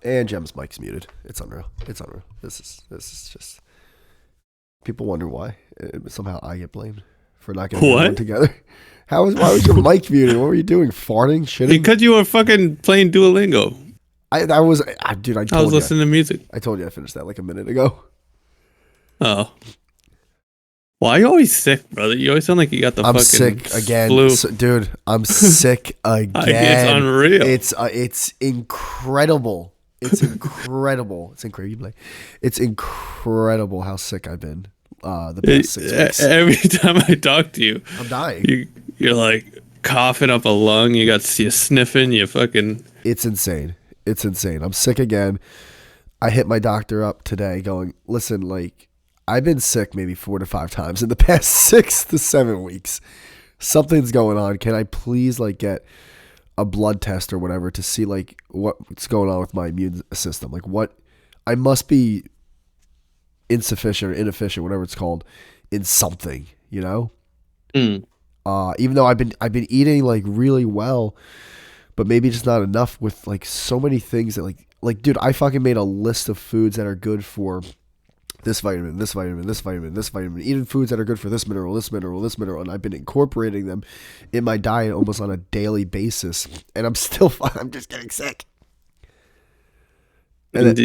And Jem's mic's muted. It's unreal. It's unreal. This is just. People wonder why. Somehow I get blamed for not getting everyone together. Why was your mic muted? What were you doing? Farting? Shitting? Because you were fucking playing Duolingo. I was listening to music. I told you I finished that like a minute ago. Oh. Why are you always sick, brother? You always sound like you got the I'm fucking sick again. flu. Dude, I'm sick again. It's unreal. It's incredible. It's incredible. It's incredible. It's incredible how sick I've been the past 6 weeks. Every time I talk to you, I'm dying. You're like coughing up a lung. You sniffing. You fucking. It's insane. It's insane. I'm sick again. I hit my doctor up today going, listen, like, I've been sick maybe 4 to 5 times in the past 6 to 7 weeks. Something's going on. Can I please like get a blood test or whatever to see like what's going on with my immune system? Like what I must be insufficient or inefficient, whatever it's called, in something, you know? Even though I've been eating like really well, but maybe just not enough with like so many things that like dude, I fucking made a list of foods that are good for this vitamin, this vitamin, this vitamin, this vitamin, even foods that are good for this mineral, this mineral, this mineral, and I've been incorporating them in my diet almost on a daily basis, and I'm just getting sick. Because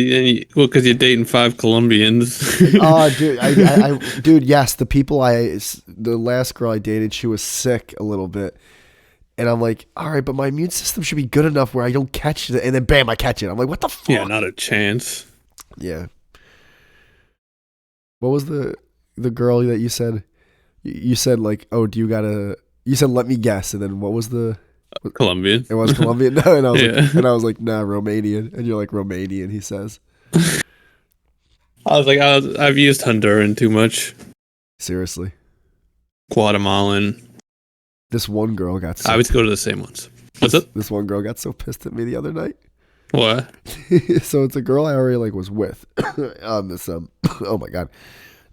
you're dating 5 Colombians. Oh, dude, dude, yes, the last girl I dated, she was sick a little bit, and I'm like, all right, but my immune system should be good enough where I don't catch it, and then bam, I catch it. I'm like, what the fuck? Yeah, not a chance. Yeah. What was the girl that you said? You said like, oh, you said let me guess, and then what was the Colombian? It was Colombian. No, and I was like, nah, Romanian, and you're like Romanian. He says. I've used Honduran too much. Seriously. Guatemalan. This one girl got. I always go to the same ones. What's up? This one girl got so pissed at me the other night. What? So it's a girl I already like was with on this oh my god,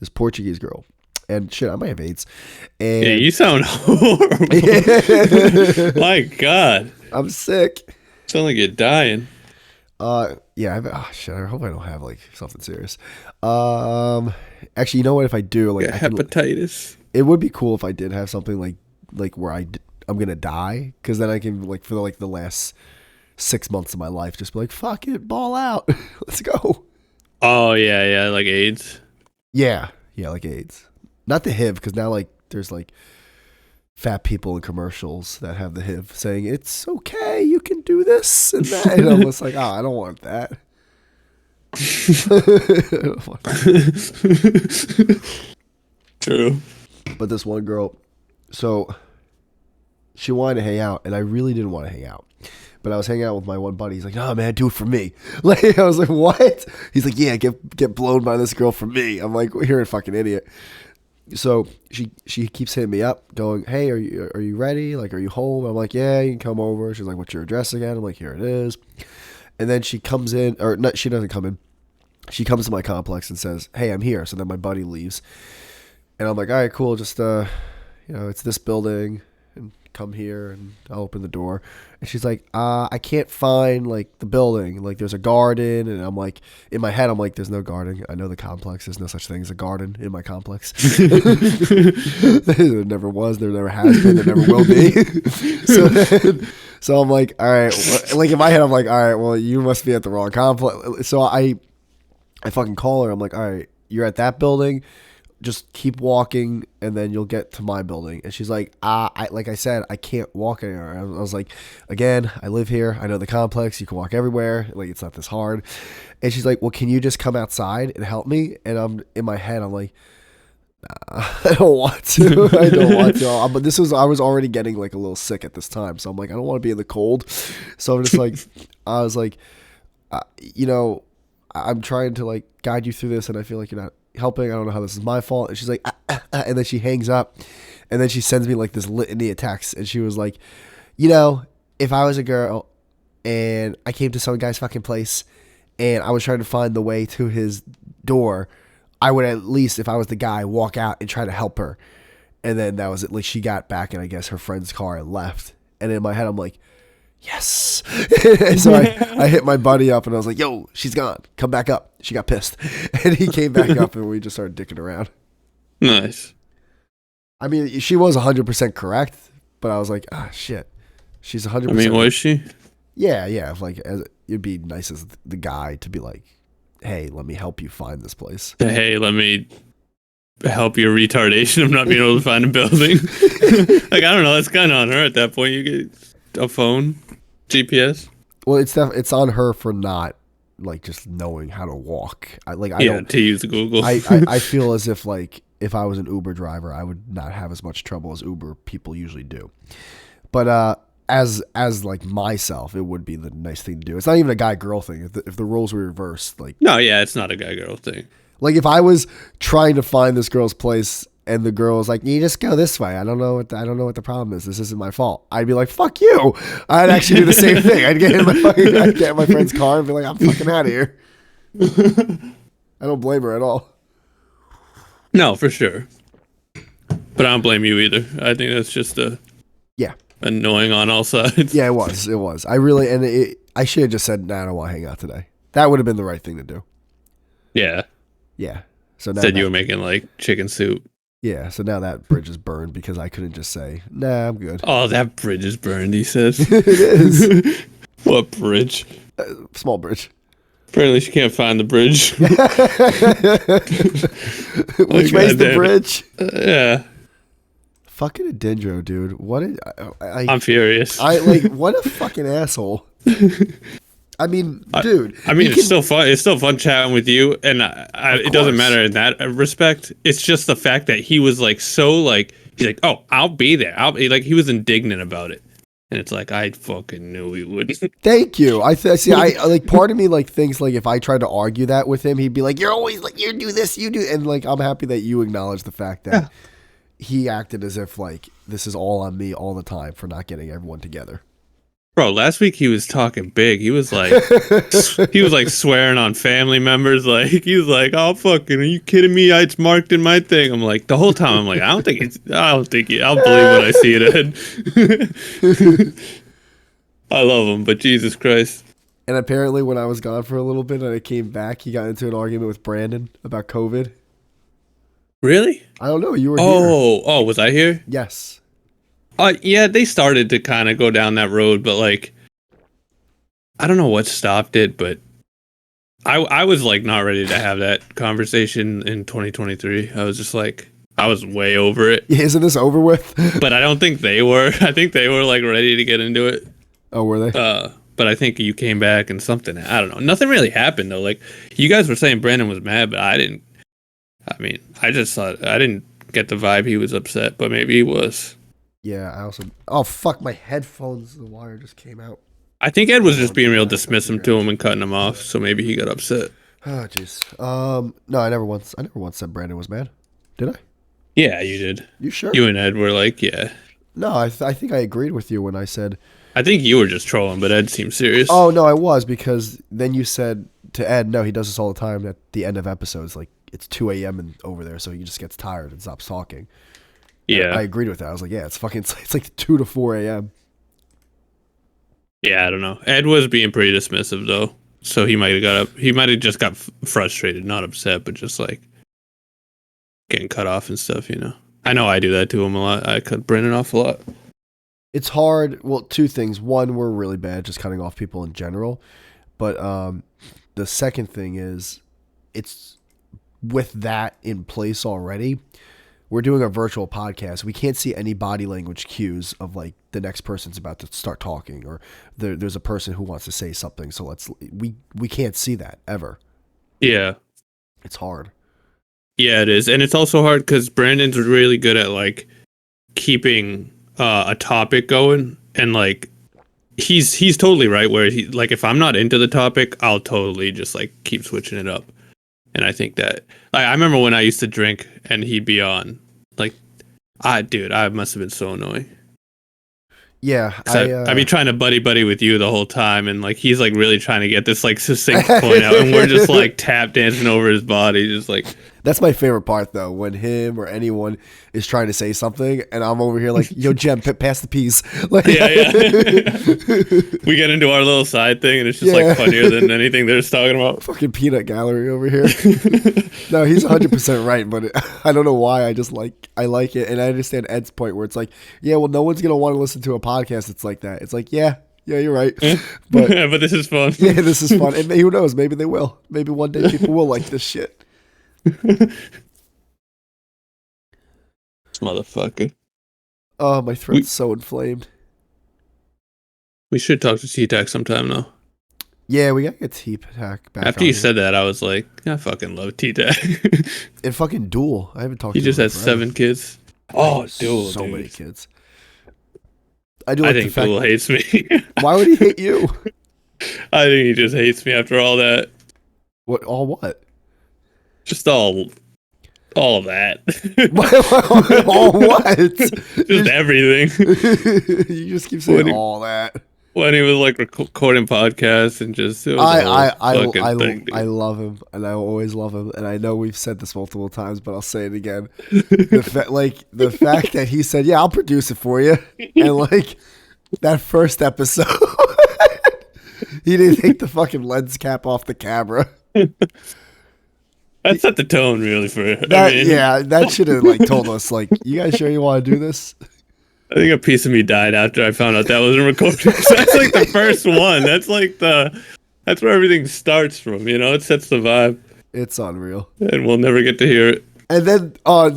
this Portuguese girl, and shit, I might have AIDS. And yeah, you sound horrible. My god, I'm sick. Sound like you're dying. Yeah. Shit. I hope I don't have like something serious. Actually, you know what? If I do, like, hepatitis. It would be cool if I did have something like where I'm gonna die, because then I can like for like the last 6 months of my life just be like, fuck it, ball out. Let's go. Oh yeah, like AIDS. Yeah, like AIDS. Not the HIV, because now like there's like fat people in commercials that have the HIV saying it's okay, you can do this and that, and I'm just like, oh, I don't want that. True. But this one girl, so she wanted to hang out, and I really didn't want to hang out. But I was hanging out with my one buddy. He's like, "No, man, do it for me." Like, I was like, "What?" He's like, "Yeah, get blown by this girl for me." I'm like, "You're a fucking idiot." So she keeps hitting me up, going, "Hey, are you ready? Like, are you home?" I'm like, "Yeah, you can come over." She's like, "What's your address again?" I'm like, "Here it is." And then she comes in, or no, she doesn't come in. She comes to my complex and says, "Hey, I'm here." So then my buddy leaves, and I'm like, "All right, cool. Just it's this building, and come here, and I'll open the door." And she's like, I can't find like the building. Like, there's a garden, and I'm like, in my head, I'm like, there's no garden. I know the complex. There's no such thing as a garden in my complex. There never was. There never has been. There never will be. So I'm like, all right. Like, in my head, I'm like, all right. Well, you must be at the wrong complex. So I fucking call her. I'm like, all right, you're at that building. Just keep walking, and then you'll get to my building. And she's like, like I said, I can't walk anywhere. I was like, again, I live here. I know the complex. You can walk everywhere. Like, it's not this hard. And she's like, well, can you just come outside and help me? And I'm in my head, I'm like, nah, I don't want to. I don't want to. But I was already getting like a little sick at this time. So I'm like, I don't want to be in the cold. So I'm just like, I was like, I'm trying to like guide you through this, and I feel like you're not helping. I don't know how this is my fault. And she's like, and then she hangs up, and then she sends me like this litany of texts, and she was like, if I was a girl and I came to some guy's fucking place and I was trying to find the way to his door, I would at least, if I was the guy, walk out and try to help her. And then that was it. Like, she got back in, I guess, her friend's car and left. And in my head, I'm like, yes. So I hit my buddy up and I was like, yo, she's gone. Come back up. She got pissed. And he came back up and we just started dicking around. Nice. I mean, she was 100% correct, but I was like, shit. She's 100%. I mean, was she? Yeah. Like, it'd be nice as the guy to be like, hey, let me help you find this place. Hey, let me help your retardation of not being able to find a building. Like, I don't know. That's kind of on her at that point. You get a phone, GPS. Well, it's on her for not like just knowing how to walk. I don't to use Google. I feel as if like if I was an Uber driver, I would not have as much trouble as Uber people usually do. But as like myself, it would be the nice thing to do. It's not even a guy girl thing. If the roles were reversed, like no, yeah, it's not a guy girl thing. Like if I was trying to find this girl's place and the girl was like, "You just go this way. I don't know what the problem is. This isn't my fault." I'd be like, "Fuck you." I'd actually do the same thing. I'd get in my friend's car and be like, "I'm fucking out of here." I don't blame her at all. No, for sure. But I don't blame you either. I think that's just annoying on all sides. Yeah, it was. I should have just said, "Nah, I don't want to hang out today." That would have been the right thing to do. Yeah. Yeah. So now said you were making like chicken soup. Yeah. So now that bridge is burned because I couldn't just say, "Nah, I'm good." Oh, that bridge is burned. He says. It is. What bridge? Small bridge. Apparently, she can't find the bridge. Which way's the bridge? Yeah. Fucking Dendro, dude. What? I'm furious. What a fucking asshole. I mean, dude. I mean, it's still fun. It's still fun chatting with you, and it doesn't matter in that respect. It's just the fact that he was like so like he's like, oh, I'll be there. I'll be like he was indignant about it, and it's like I fucking knew he wouldn't. Thank you. I like part of me like thinks like if I tried to argue that with him, he'd be like, you're always like you do this, you do, and like I'm happy that you acknowledge the fact that he acted as if like this is all on me all the time for not getting everyone together. Bro, last week he was talking big. He was like, swearing on family members. Like he was like, "Oh fucking, are you kidding me? It's marked in my thing." I'm like, the whole time I'm like, I'll believe when I see it. Ed. I love him, but Jesus Christ. And apparently, when I was gone for a little bit and I came back, he got into an argument with Brandon about COVID. Really? I don't know. You were here. Oh, was I here? Yes. Yeah, they started to kind of go down that road, but like, I don't know what stopped it, but I was like not ready to have that conversation in 2023. I was just like, I was way over it. Isn't this over with? But I don't think they were. I think they were like ready to get into it. Oh, were they? But I think you came back and something, I don't know. Nothing really happened though. Like you guys were saying Brandon was mad, but I didn't. I mean, I just thought I didn't get the vibe he was upset, but maybe he was. Yeah, I also. Oh fuck! My headphones. The wire just came out. I think Ed was just being real dismissive to him and cutting him off, so maybe he got upset. Oh jeez. No, I never once said Brandon was mad. Did I? Yeah, you did. You sure? You and Ed were like, yeah. No, I think I agreed with you when I said. I think you were just trolling, but Ed seemed serious. Oh no, I was because then you said to Ed, no, he does this all the time at the end of episodes, like it's 2 a.m. and over there, so he just gets tired and stops talking. Yeah, I agreed with that. I was like, yeah, it's like 2 to 4 a.m. Yeah, I don't know. Ed was being pretty dismissive though, so he might have just got frustrated, not upset, but just like getting cut off and stuff. You know, I know I do that to him a lot. I cut Brandon off a lot. It's hard. Well, two things. One, we're really bad just cutting off people in general, but the second thing is, it's with that in place already. We're doing a virtual podcast. We can't see any body language cues of like the next person's about to start talking or there's a person who wants to say something. So we can't see that ever. Yeah. It's hard. Yeah, it is. And it's also hard because Brandon's really good at like keeping a topic going. And like, he's totally right where he like, if I'm not into the topic, I'll totally just like keep switching it up. And I think that I remember when I used to drink and he'd be on like, I must have been so annoying. Yeah. I'd be trying to buddy with you the whole time. And like, he's like really trying to get this like succinct point out. And we're just like tap dancing over his body. Just like, That's my favorite part, though, when him or anyone is trying to say something, and I'm over here like, "Yo, Jem, pass the peas." Like, Yeah. We get into our little side thing, and it's just like funnier than anything they're just talking about. Fucking peanut gallery over here. No, he's 100% right, but I don't know why. I like it, and I understand Ed's point where it's like, yeah, well, no one's gonna want to listen to a podcast that's like that. It's like, yeah, you're right. But but this is fun. Yeah, this is fun, and who knows? Maybe they will. Maybe one day people will like this shit. This motherfucker. Oh, my throat's so inflamed. We should talk to T-Tac sometime, though. Yeah, we gotta get T-Tac back. After you said that, I was like, I fucking love T-Tac. And fucking Duel. I haven't talked to him. He just has 7 kids. Oh, Duel, so dude. many kids. I think Duel hates me. Why would he hate you? I think he just hates me after all that. What? All what? Just all of that. All what? Just everything. You just keep saying all that. When he was like recording podcasts and just I love him, and I always love him, and I know we've said this multiple times, but I'll say it again. The fact that he said, "Yeah, I'll produce it for you," and like that first episode, he didn't take the fucking lens cap off the camera. That set the tone really for that. That should have like told us like, "You guys sure you want to do this?" I think a piece of me died after I found out that wasn't recorded. That's like the first one. That's like that's where everything starts from. You know, it sets the vibe. It's unreal, and we'll never get to hear it. And then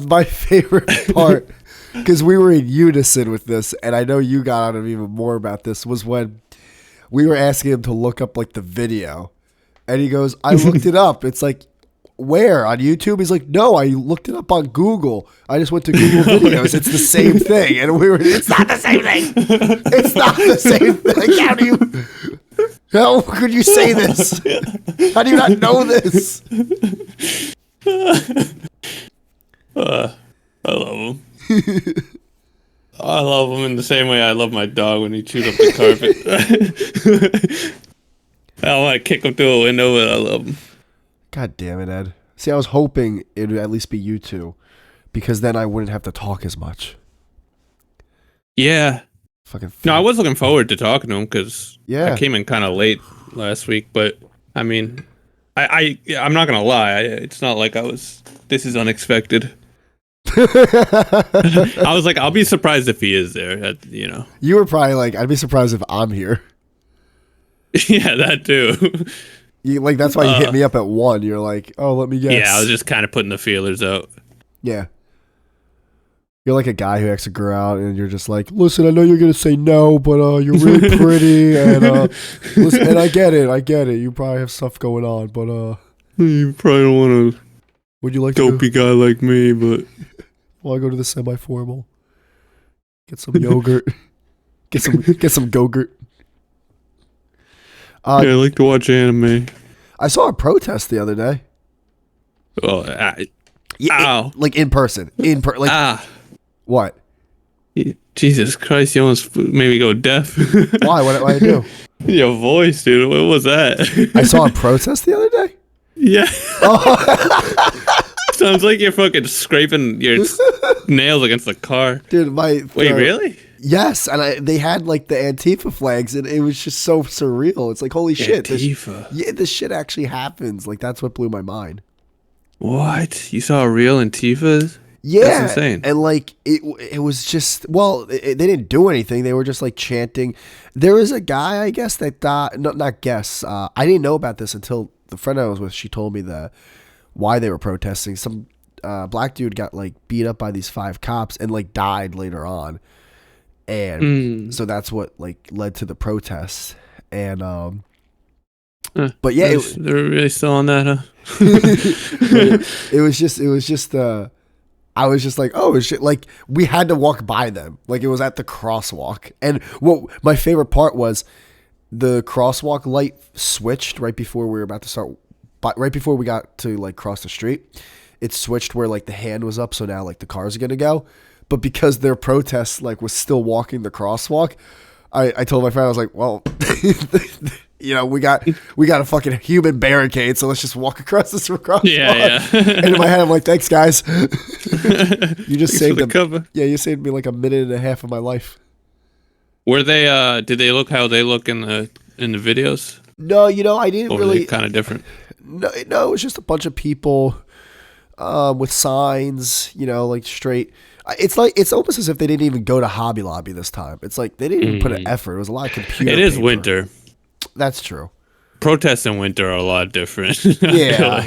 my favorite part, because we were in unison with this, and I know you got on him even more about this, was when we were asking him to look up like the video, and he goes, "I looked it up." It's like, where? On YouTube? He's like, "No, I looked it up on Google. I just went to Google Videos. It's the same thing." And it's not the same thing. It's not the same thing. How could you say this? How do you not know this? I love him. I love him in the same way I love my dog when he chews up the carpet. I want to kick him through a window, but I love him. God damn it, Ed. See, I was hoping it would at least be you two, because then I wouldn't have to talk as much. Yeah. No, I was looking forward to talking to him because I came in kind of late last week, but I mean, I'm not going to lie. It's not like this is unexpected. I was like, I'll be surprised if he is there, you know. You were probably like, I'd be surprised if I'm here. Yeah, that too. That's why you hit me up at 1. You're like, oh, let me guess. Yeah, I was just kind of putting the feelers out. Yeah. You're like a guy who asks a girl out, and you're just like, listen, I know you're going to say no, but you're really pretty, and listen, and I get it. You probably have stuff going on, but you probably don't want a would you like dopey guy like me, but well, I go to the semi-formal. Get some yogurt. Get some Go-Gurt. Yeah, I like to watch anime. I saw a protest the other day. Oh, ow! Like in person, what? Jesus Christ! You almost made me go deaf. Why? What did I do? Your voice, dude. What was that? I saw a protest the other day. Yeah. Oh. Sounds like you're fucking scraping your nails against the car, dude. Wait, really? Yes, and they had like the Antifa flags, and it was just so surreal. It's like, holy shit, this shit actually happens. Like, that's what blew my mind. What? You saw a real Antifa? Yeah, that's insane. And like it was just they didn't do anything. They were just like chanting. There was a guy, I guess, that died. No, not guess. I didn't know about this until the friend I was with. She told me why they were protesting. Some black dude got like beat up by these 5 cops and like died later on. And so that's what like led to the protests. And but yeah, they're really still on that, huh? it was just I was just like, oh shit, like we had to walk by them. Like it was at the crosswalk. And what my favorite part was the crosswalk light switched right before we were about to start, but right before we got to like cross the street, it switched where like the hand was up, so now like the cars are gonna go. But because their protest like was still walking the crosswalk, I told my friend, I was like, well, we got a fucking human barricade, so let's just walk across this crosswalk. Yeah. And in my head, I'm like, thanks, guys. You just saved the cover. Yeah, you saved me like a minute and a half of my life. Were they? Did they look how they look in the videos? No, I didn't really. Kind of different. No, it was just a bunch of people with signs, like straight. It's almost as if they didn't even go to Hobby Lobby this time. It's like they didn't even put an effort. It was a lot of computer. It is paper. winter. That's true. Protests in winter are a lot different. Yeah.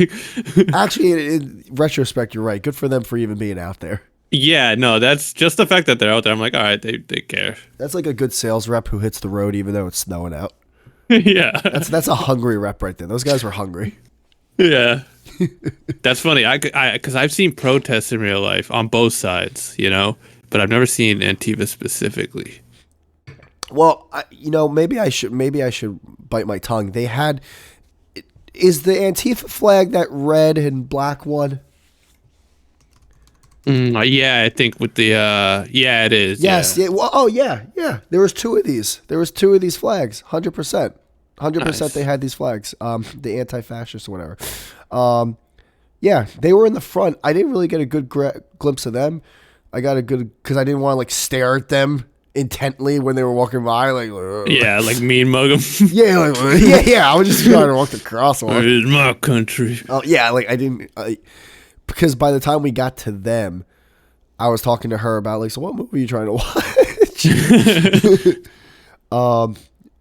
Actually, in retrospect, you're right. Good for them for even being out there. Yeah, no, that's just the fact that they're out there. I'm like, all right, they care. That's like a good sales rep who hits the road even though it's snowing out. Yeah. That's a hungry rep right there. Those guys were hungry. Yeah. That's funny. Because I've seen protests in real life on both sides, but I've never seen Antifa specifically. Well, maybe I should bite my tongue. They had, is the Antifa flag that red and black one? Yeah, I think with the yeah, it is. Yes. Yeah. Yeah. Well, yeah. There was two of these. There was two of these flags. 100%. 100%. Nice. They had these flags. The anti-fascists or whatever. Yeah, they were in the front. I didn't really get a good glimpse of them. I got a good because I didn't want to like stare at them intently when they were walking by. Like yeah, like mean mug them. Yeah. I was just trying to walk across. It is my country. Oh yeah, like I didn't. Because by the time we got to them, I was talking to her about like, so what movie are you trying to watch?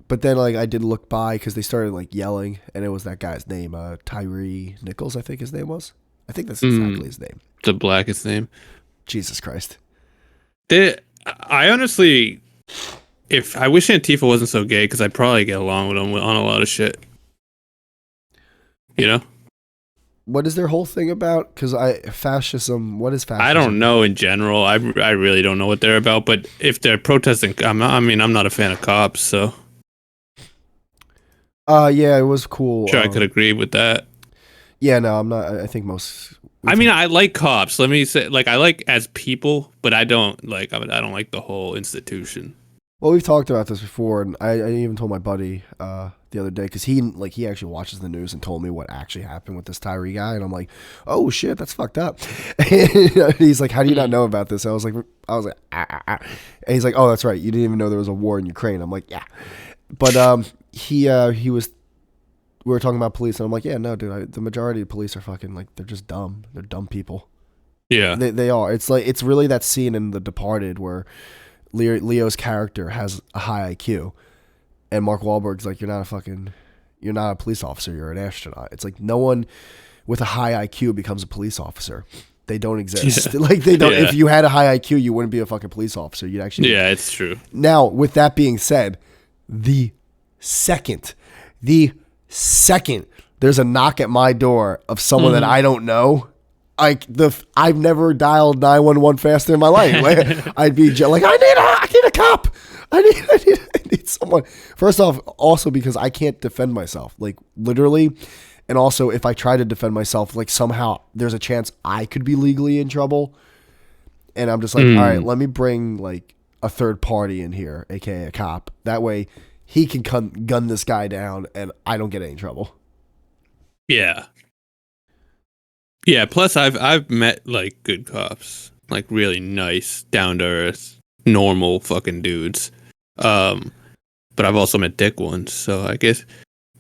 But then like I did look by because they started like yelling, and it was that guy's name, Tyree Nichols, I think his name was. I think that's exactly his name. The blackest name. Jesus Christ. I honestly, I wish Antifa wasn't so gay because I'd probably get along with them on a lot of shit. What is their whole thing about? Because fascism. What is fascism? I don't know in general. I really don't know what they're about. But if they're protesting, I'm not a fan of cops. So. Yeah, it was cool. Sure, I could agree with that. Yeah, no, I'm not. I think most. I like cops. Let me say, like, I like as people, but I don't like the whole institution. Well, we've talked about this before, and I even told my buddy the other day because he actually watches the news and told me what actually happened with this Tyree guy, and I'm like, oh shit, that's fucked up. And he's like, how do you not know about this? I was like, and he's like, oh, that's right, you didn't even know there was a war in Ukraine. I'm like, yeah, but he was. We were talking about police, and I'm like, yeah, no, dude, the majority of police are fucking like they're just dumb. They're dumb people. Yeah, they are. It's like it's really that scene in The Departed where Leo's character has a high IQ, and Mark Wahlberg's like, you're not a police officer, you're an astronaut. It's like no one with a high IQ becomes a police officer. They don't exist. Yeah. Like they don't. Yeah. If you had a high IQ, you wouldn't be a fucking police officer. You'd actually. Yeah, it's true. Now, with that being said, the second there's a knock at my door of someone that I don't know. I've never dialed 911 faster in my life. Like, I'd be like, I need a cop. I need someone. First off, also because I can't defend myself, like literally, and also if I try to defend myself, like somehow there's a chance I could be legally in trouble. And I'm just like, all right, let me bring like a third party in here, aka a cop. That way he can gun this guy down, and I don't get any trouble. Yeah. Yeah, plus I've met like good cops, like really nice, down to earth, normal fucking dudes. But I've also met dick ones, so I guess.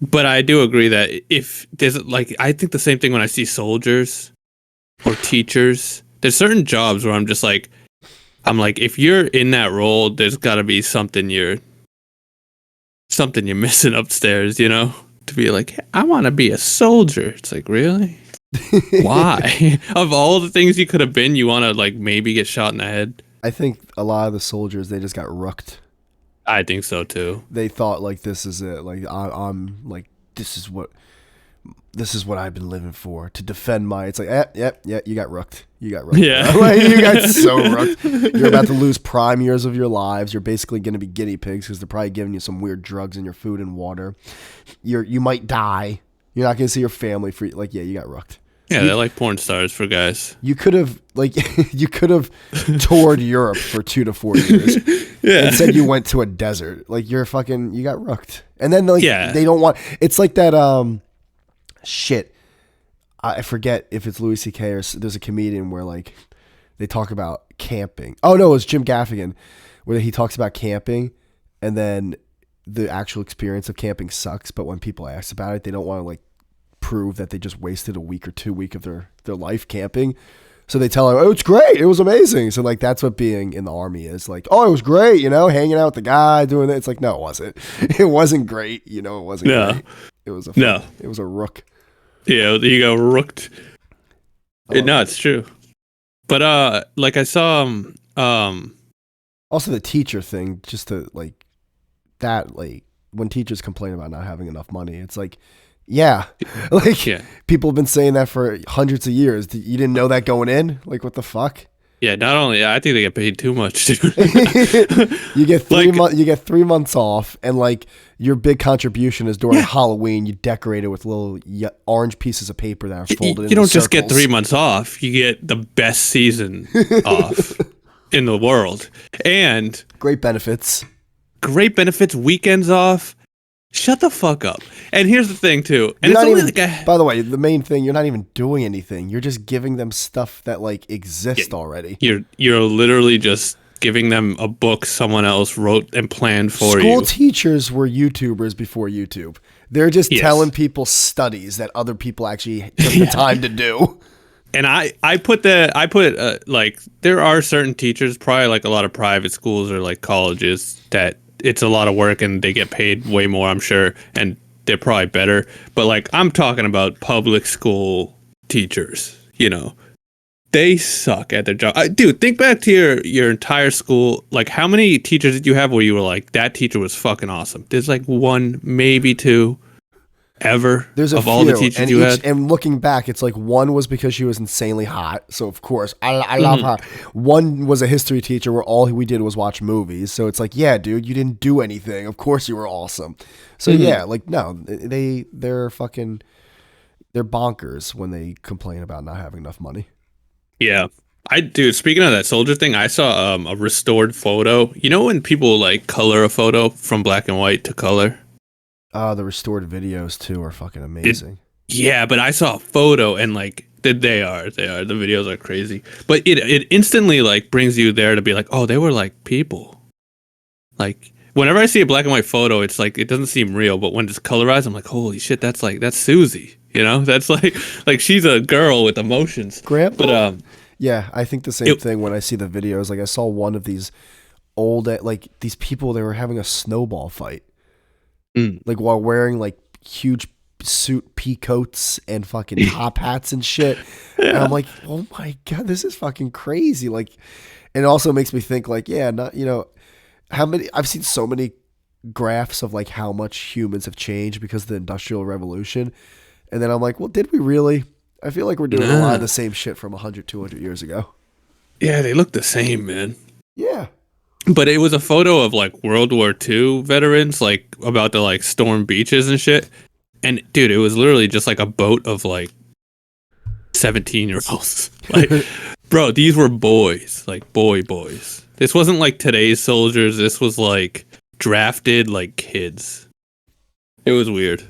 But I do agree that if there's like, I think the same thing when I see soldiers or teachers. There's certain jobs where I'm like, if you're in that role, there's got to be something you're missing upstairs, to be like, hey, I want to be a soldier. It's like, really? Why? Of all the things you could have been, you want to like maybe get shot in the head? I think a lot of the soldiers, they just got rooked. I think so too. They thought like, this is it. Like I'm like, this is what I've been living for, to defend my. It's like, yeah, you got rooked. Yeah, like, you got so rooked. You're about to lose prime years of your lives. You're basically going to be guinea pigs because they're probably giving you some weird drugs in your food and water. You might die. You're not going to see your family for like, yeah, you got rooked. Yeah, they're like porn stars for guys. You could have toured Europe for 2 to 4 years. Yeah. Instead, you went to a desert. Like you got rooked. And then like Yeah. they don't want. It's like that. Shit. I forget if it's Louis C.K. or there's a comedian where like they talk about camping. Oh no, it was Jim Gaffigan, where he talks about camping, and then the actual experience of camping sucks. But when people ask about it, they don't want to like prove that they just wasted a week or 2 weeks of their life camping. So they tell her, oh, it's great. It was amazing. So like, that's what being in the army is like. Oh, it was great. Hanging out with the guy doing that. It's like, no, it wasn't. It wasn't great. It wasn't great. It was it was a rook. Yeah. You got rooked. No, it's true. But, like I saw, also the teacher thing, just to like that, like when teachers complain about not having enough money, it's like, yeah, like people have been saying that for hundreds of years. You didn't know that going in? Like, what the fuck? Yeah, not only I think they get paid too much, dude. You get 3 months. You get 3 months off, and like your big contribution is during Halloween. You decorate it with little orange pieces of paper that are folded. You don't just get 3 months off. You get the best season off in the world, and great benefits. Weekends off. Shut the fuck up. And here's the thing too. And you're it's only even, by the way, the main thing, you're not even doing anything. You're just giving them stuff that like exists already. You're literally just giving them a book someone else wrote and planned for you. School teachers were YouTubers before YouTube. They're just telling people studies that other people actually took the time to do. And I put like there are certain teachers, probably like a lot of private schools or like colleges, that it's a lot of work and they get paid way more, I'm sure, and they're probably better. But like I'm talking about public school teachers, they suck at their job. Dude, think back to your entire school. Like how many teachers did you have where you were like, that teacher was fucking awesome? There's like one, maybe two ever. There's of all the teachers you had. And looking back, it's like one was because she was insanely hot, so of course I love her. One was a history teacher where all we did was watch movies, so it's like, yeah, dude, you didn't do anything, of course you were awesome. So yeah, like no, they're bonkers when they complain about not having enough money. Yeah. Dude, speaking of that soldier thing, I saw a restored photo. You know when people like color a photo from black and white to color? The restored videos too are fucking amazing. Yeah, but I saw a photo and like they are. The videos are crazy. But it instantly like brings you there to be like, oh, they were like people. Like whenever I see a black and white photo, it's like it doesn't seem real, but when it's colorized, I'm like, holy shit, that's Susie. That's like she's a girl with emotions. Grandpa? But yeah, I think the same thing when I see the videos. Like I saw one of these old these people, they were having a snowball fight. Like while wearing like huge suit pea coats and fucking top hats and shit. And I'm like, oh my God, this is fucking crazy. Like, and it also makes me think like, yeah, not, I've seen so many graphs of like how much humans have changed because of the Industrial Revolution. And then I'm like, well, did we really? I feel like we're doing a lot of the same shit from 100, 200 years ago. Yeah, they look the same, man. Yeah. But it was a photo of like World War II veterans, like about to like storm beaches and shit. And dude, it was literally just like a boat of like 17-year-olds. Like, bro, these were boys, like boys. This wasn't like today's soldiers. This was like drafted like kids. It was weird.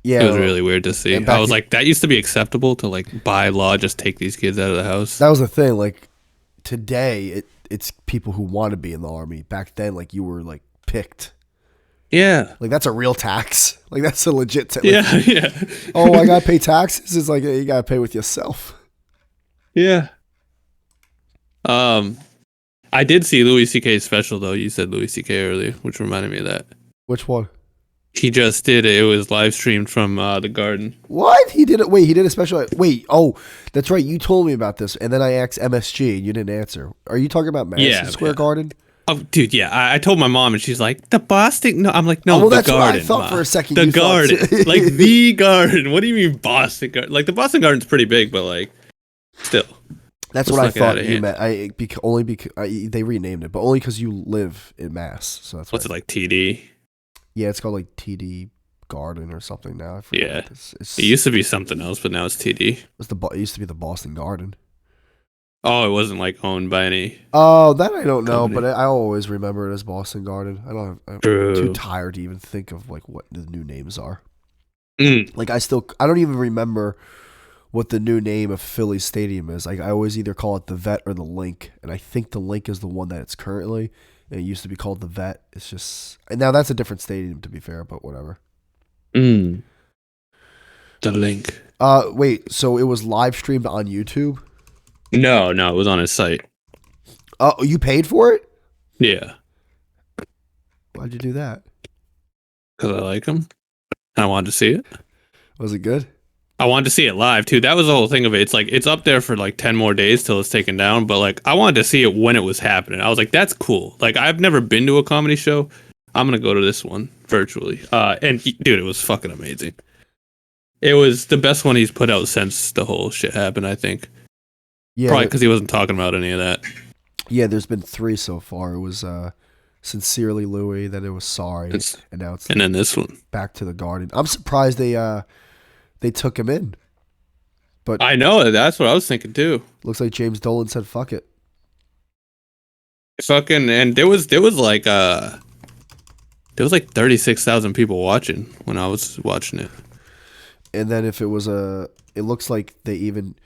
Yeah, it was really weird to see. I was like, that used to be acceptable to like by law just take these kids out of the house. That was the thing. Like today, it's people who want to be in the army. Back then, like you were like picked. Yeah, like that's a real tax. Like that's a legit. Yeah. Oh, I gotta pay taxes. It's like you gotta pay with yourself. Yeah. I did see Louis C.K.'s special though. You said Louis C.K. earlier, which reminded me of that. Which one? He just did it. It was live streamed from the Garden. What? He did it. Wait, he did a special. Wait, oh, that's right. You told me about this, and then I asked MSG, and you didn't answer. Are you talking about Madison Square Garden? Oh, dude, yeah. I told my mom, and she's like, the Boston. No, I'm like, no, well, the that's Garden. What I thought for a second. The Garden, like the Garden. What do you mean Boston Garden? Like the Boston Garden's pretty big, but like, still. That's what I thought you meant. Only because they renamed it, but only because you live in Mass. So that's what's it like TD. Yeah, it's called like TD Garden or something now. I forget. Yeah. It's It used to be something else, but now it's TD. it used to be the Boston Garden. Oh, it wasn't like owned by any Oh, that I don't know, company. but I always remember it as Boston Garden. I'm too True. tired to even think of like what the new names are. Mm. Like I don't even remember what the new name of Philly Stadium is. Like I always either call it the Vet or the Link, and I think the Link is the one that it's currently. And it used to be called the Vet. It's just, and now that's a different stadium to be fair, but whatever. Mm. The link. Wait, so it was live streamed on YouTube? No, it was on his site. Oh, you paid for it? Yeah, Why'd you do that? because I like him. I wanted to see it. Was it good? I wanted to see it live too. That was the whole thing of it. It's like it's up there for like 10 more days till it's taken down. But like I wanted to see it when it was happening. I was like, that's cool. Like I've never been to a comedy show. I'm gonna go to this one virtually. Dude, it was fucking amazing. It was the best one he's put out since the whole shit happened. I think. Yeah, Probably because he wasn't talking about any of that. yeah. There's been 3 so far. It was Sincerely Louis, then it was Sorry, and now it's And then this one. Back to the Garden. I'm surprised they took him in, but I know, that's what I was thinking too. looks like James Dolan said fuck it. Fucking, and there was like 36,000 people watching when I was watching it. And then if it was it looks like they even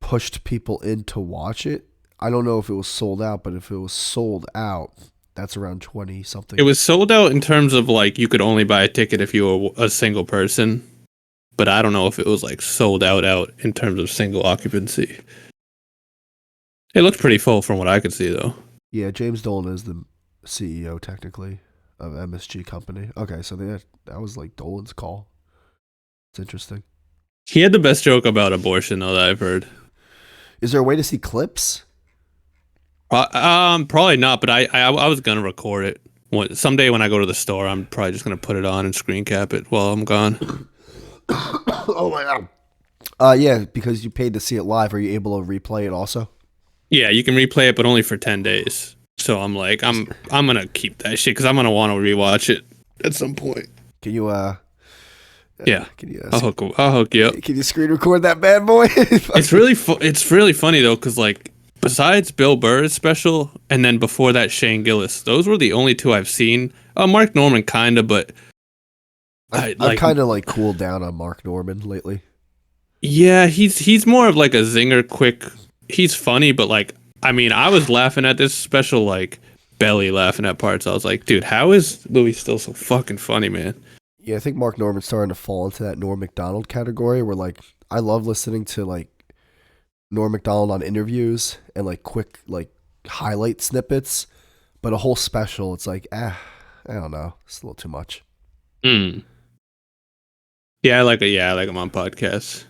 pushed people in to watch it. I don't know if it was sold out, but if it was sold out, that's around 20 something. It was sold out in terms of like you could only buy a ticket if you were a single person, but I don't know if it was like sold out in terms of single occupancy. It looked pretty full from what I could see though. Yeah, James Dolan is the CEO technically of MSG Company. Okay, so that was like Dolan's call. It's interesting. He had the best joke about abortion though that I've heard. Is there a way to see clips? Probably not, but I was gonna record it. Someday when I go to the store, I'm probably just gonna put it on and screen cap it while I'm gone. Oh my god. Yeah, because you paid to see it live. Are you able to replay it also? Yeah, you can replay it, but only for 10 days. So I'm like, I'm gonna keep that shit because I'm gonna want to rewatch it at some point. Can you Yeah, Can you I'll hook you up. Can you screen record that bad boy? It's really funny though, because like besides Bill Burr's special and then before that Shane Gillis, those were the only 2 I've seen. Mark Norman kinda, but I've kind of like cooled down on Mark Norman lately. Yeah, he's more of like a zinger, quick. He's funny, but like I mean, I was laughing at this special, like belly laughing at parts. I was like, dude, how is Louis still so fucking funny, man? Yeah, I think Mark Norman's starting to fall into that Norm Macdonald category where like I love listening to like Norm Macdonald on interviews and like quick like highlight snippets, but a whole special, it's like I don't know, it's a little too much. Mm. Yeah, I like him on podcasts.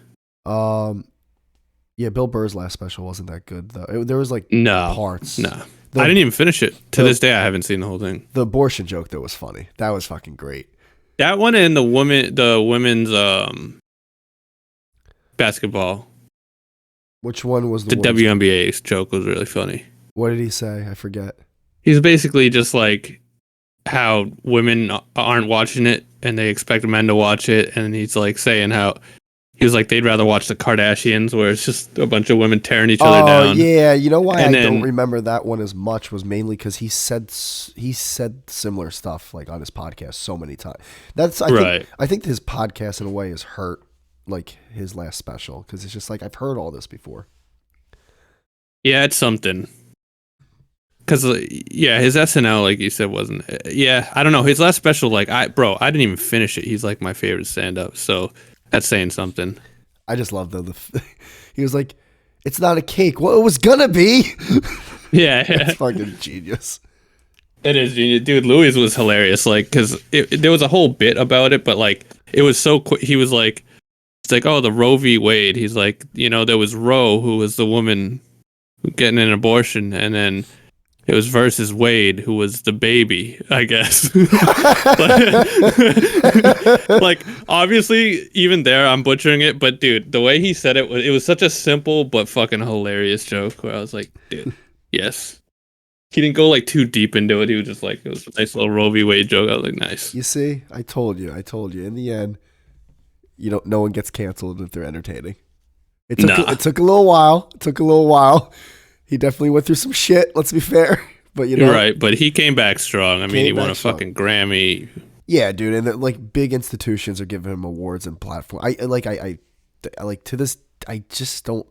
Yeah, Bill Burr's last special wasn't that good though. There was like parts. No. I didn't even finish it. To this day, I haven't seen the whole thing. The abortion joke though was funny. That was fucking great. That one and the women's basketball. Which one was the WNBA joke was really funny. What did he say? I forget. He's basically just like how women aren't watching it and they expect men to watch it, and he's like saying how he was like they'd rather watch the Kardashians where it's just a bunch of women tearing each other down. Oh yeah, you know why don't remember that one as much was mainly because he said similar stuff like on his podcast so many times. I think his podcast in a way is hurt like his last special because it's just like I've heard all this before. Yeah, it's something. Because his SNL, like you said, wasn't. Yeah, I don't know. His last special, like I didn't even finish it. He's like my favorite stand-up, so that's saying something. I just love he was like, "It's not a cake." Well, it was gonna be. Yeah, it's fucking genius. It is genius, dude. Louis was hilarious, like because there was a whole bit about it, but like it was so quick. He was like, "It's like the Roe v. Wade." He's like, there was Roe, who was the woman getting an abortion, and then it was versus Wade, who was the baby, I guess. like, obviously, even there, I'm butchering it. But, dude, the way he said it was such a simple but fucking hilarious joke where I was like, dude, yes. He didn't go like too deep into it. He was just like, it was a nice little Roe v. Wade joke. I was like, nice. You see, I told you. In the end, no one gets canceled if they're entertaining. It took a little while. He definitely went through some shit. Let's be fair, but You're right. But he came back strong. I mean, he won a fucking Grammy. Yeah, dude, and like big institutions are giving him awards and platform. I like to this. I just don't.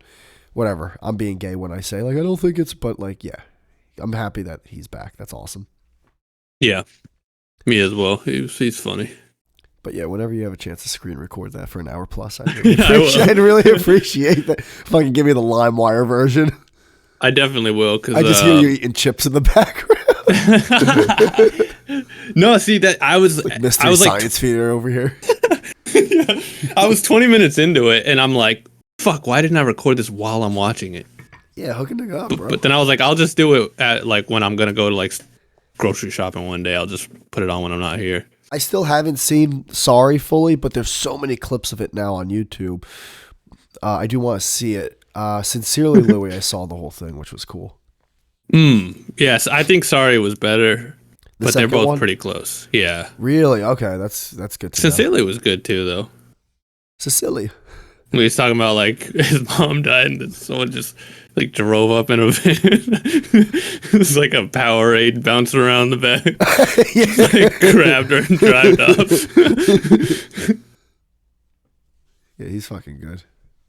Whatever. I'm being gay when I say like I don't think it's, but like yeah, I'm happy that he's back. That's awesome. Yeah, me as well. He's funny. But yeah, whenever you have a chance to screen record that for an hour plus, I'd really appreciate that. Fucking give me the LimeWire version. I definitely will. Cause, I just hear you eating chips in the background. No, see that I was like Mystery I was Science Theater over here. Yeah, I was 20 minutes into it, and I'm like, "Fuck! Why didn't I record this while I'm watching it?" Yeah, hooking it up, bro. But then I was like, "I'll just do it at like when I'm gonna go to like grocery shopping one day. I'll just put it on when I'm not here." I still haven't seen Sorry fully, but there's so many clips of it now on YouTube. I do want to see it. Sincerely, Louie, I saw the whole thing, which was cool. Yes, I think Sorry was better, but they're both pretty close. Yeah. Really? Okay, that's good to Sincerely was good too, though. Sincerely. We was talking about like his mom died and then someone just like drove up in a van. It was like a Powerade bouncing around the back. Like, grabbed her and drive off. Yeah, he's fucking good.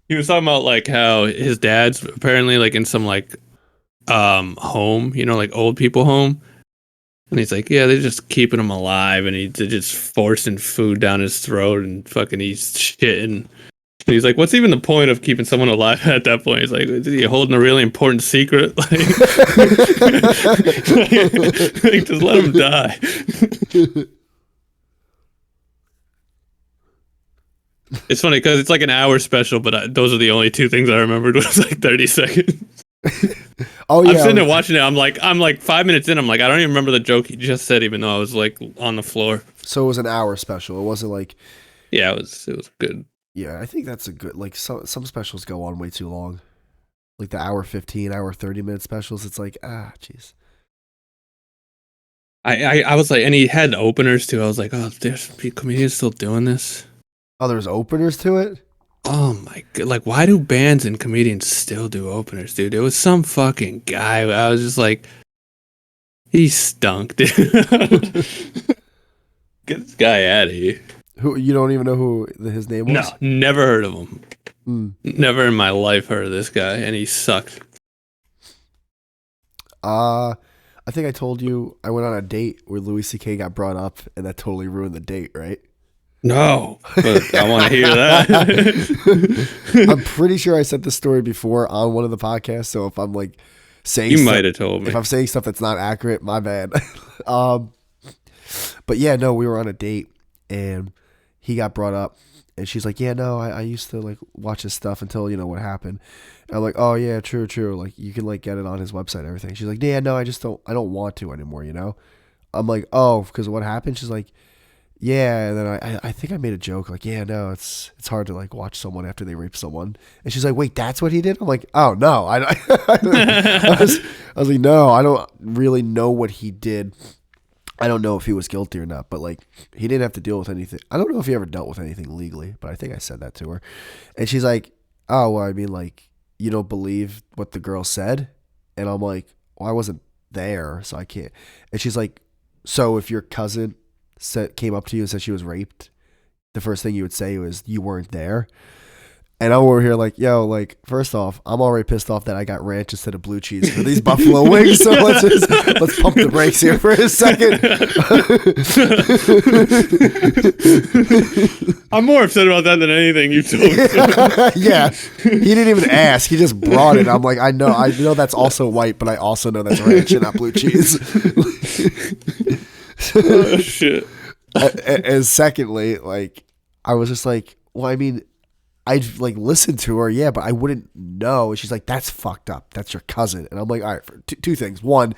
He was talking about like how his dad's apparently like in some like home, like old people home. And he's like, yeah, they're just keeping him alive, and they're just forcing food down his throat and fucking he's shitting. And he's like, what's even the point of keeping someone alive at that point? He's like, is he holding a really important secret? Like, just let him die. It's funny because it's like an hour special, but those are the only two things I remembered was like 30 seconds. Oh yeah, I'm sitting there watching it. I'm like 5 minutes in. I'm like, I don't even remember the joke he just said, even though I was like on the floor. So it was an hour special. It wasn't like. Yeah, it was good. Yeah, I think that's a good. Like some specials go on way too long, like the hour 15, hour 30-minute specials. It's like jeez. I was like, and he had openers too. I was like, oh, there's comedians still doing this. Oh, there's openers to it. Oh my god! Like, why do bands and comedians still do openers, dude? It was some fucking guy. I was just like, he stunk, dude. Get this guy out of here. Who you don't even know who his name was? No, never heard of him. Never in my life heard of this guy, and he sucked. I think I told you I went on a date where Louis C.K. got brought up, and that totally ruined the date, right? No, but I want to hear that. I'm pretty sure I said this story before on one of the podcasts, so if I'm like saying you might have told me. If I'm saying stuff that's not accurate, my bad. But yeah, no, we were on a date, and he got brought up, and she's like, yeah, no, I used to like watch his stuff until what happened. And I'm like, oh yeah, true. Like you can like get it on his website and everything. She's like, yeah, no, I don't want to anymore, I'm like, oh, because what happened? She's like, yeah, and then I think I made a joke like, yeah, no, it's hard to like watch someone after they rape someone, and she's like, wait, that's what he did? I'm like, oh no, I was like, no, I don't really know what he did. I don't know if he was guilty or not, but like he didn't have to deal with anything. I don't know if he ever dealt with anything legally, but I think I said that to her, and she's like, oh, well, I mean, like you don't believe what the girl said, and I'm like, well, I wasn't there, so I can't. And she's like, so if your cousin came up to you and said she was raped, the first thing you would say was you weren't there. And I'm over here like, yo, like first off, I'm already pissed off that I got ranch instead of blue cheese for these buffalo wings. So let's pump the brakes here for a second. I'm more upset about that than anything you told me. Yeah, he didn't even ask. He just brought it. I'm like, I know that's also white, but I also know that's ranch and not blue cheese. Oh shit. And secondly, like I was just like, well, I mean, I'd like listen to her, yeah, but I wouldn't know. She's like, that's fucked up. That's your cousin. And I'm like, all right, for two things. One,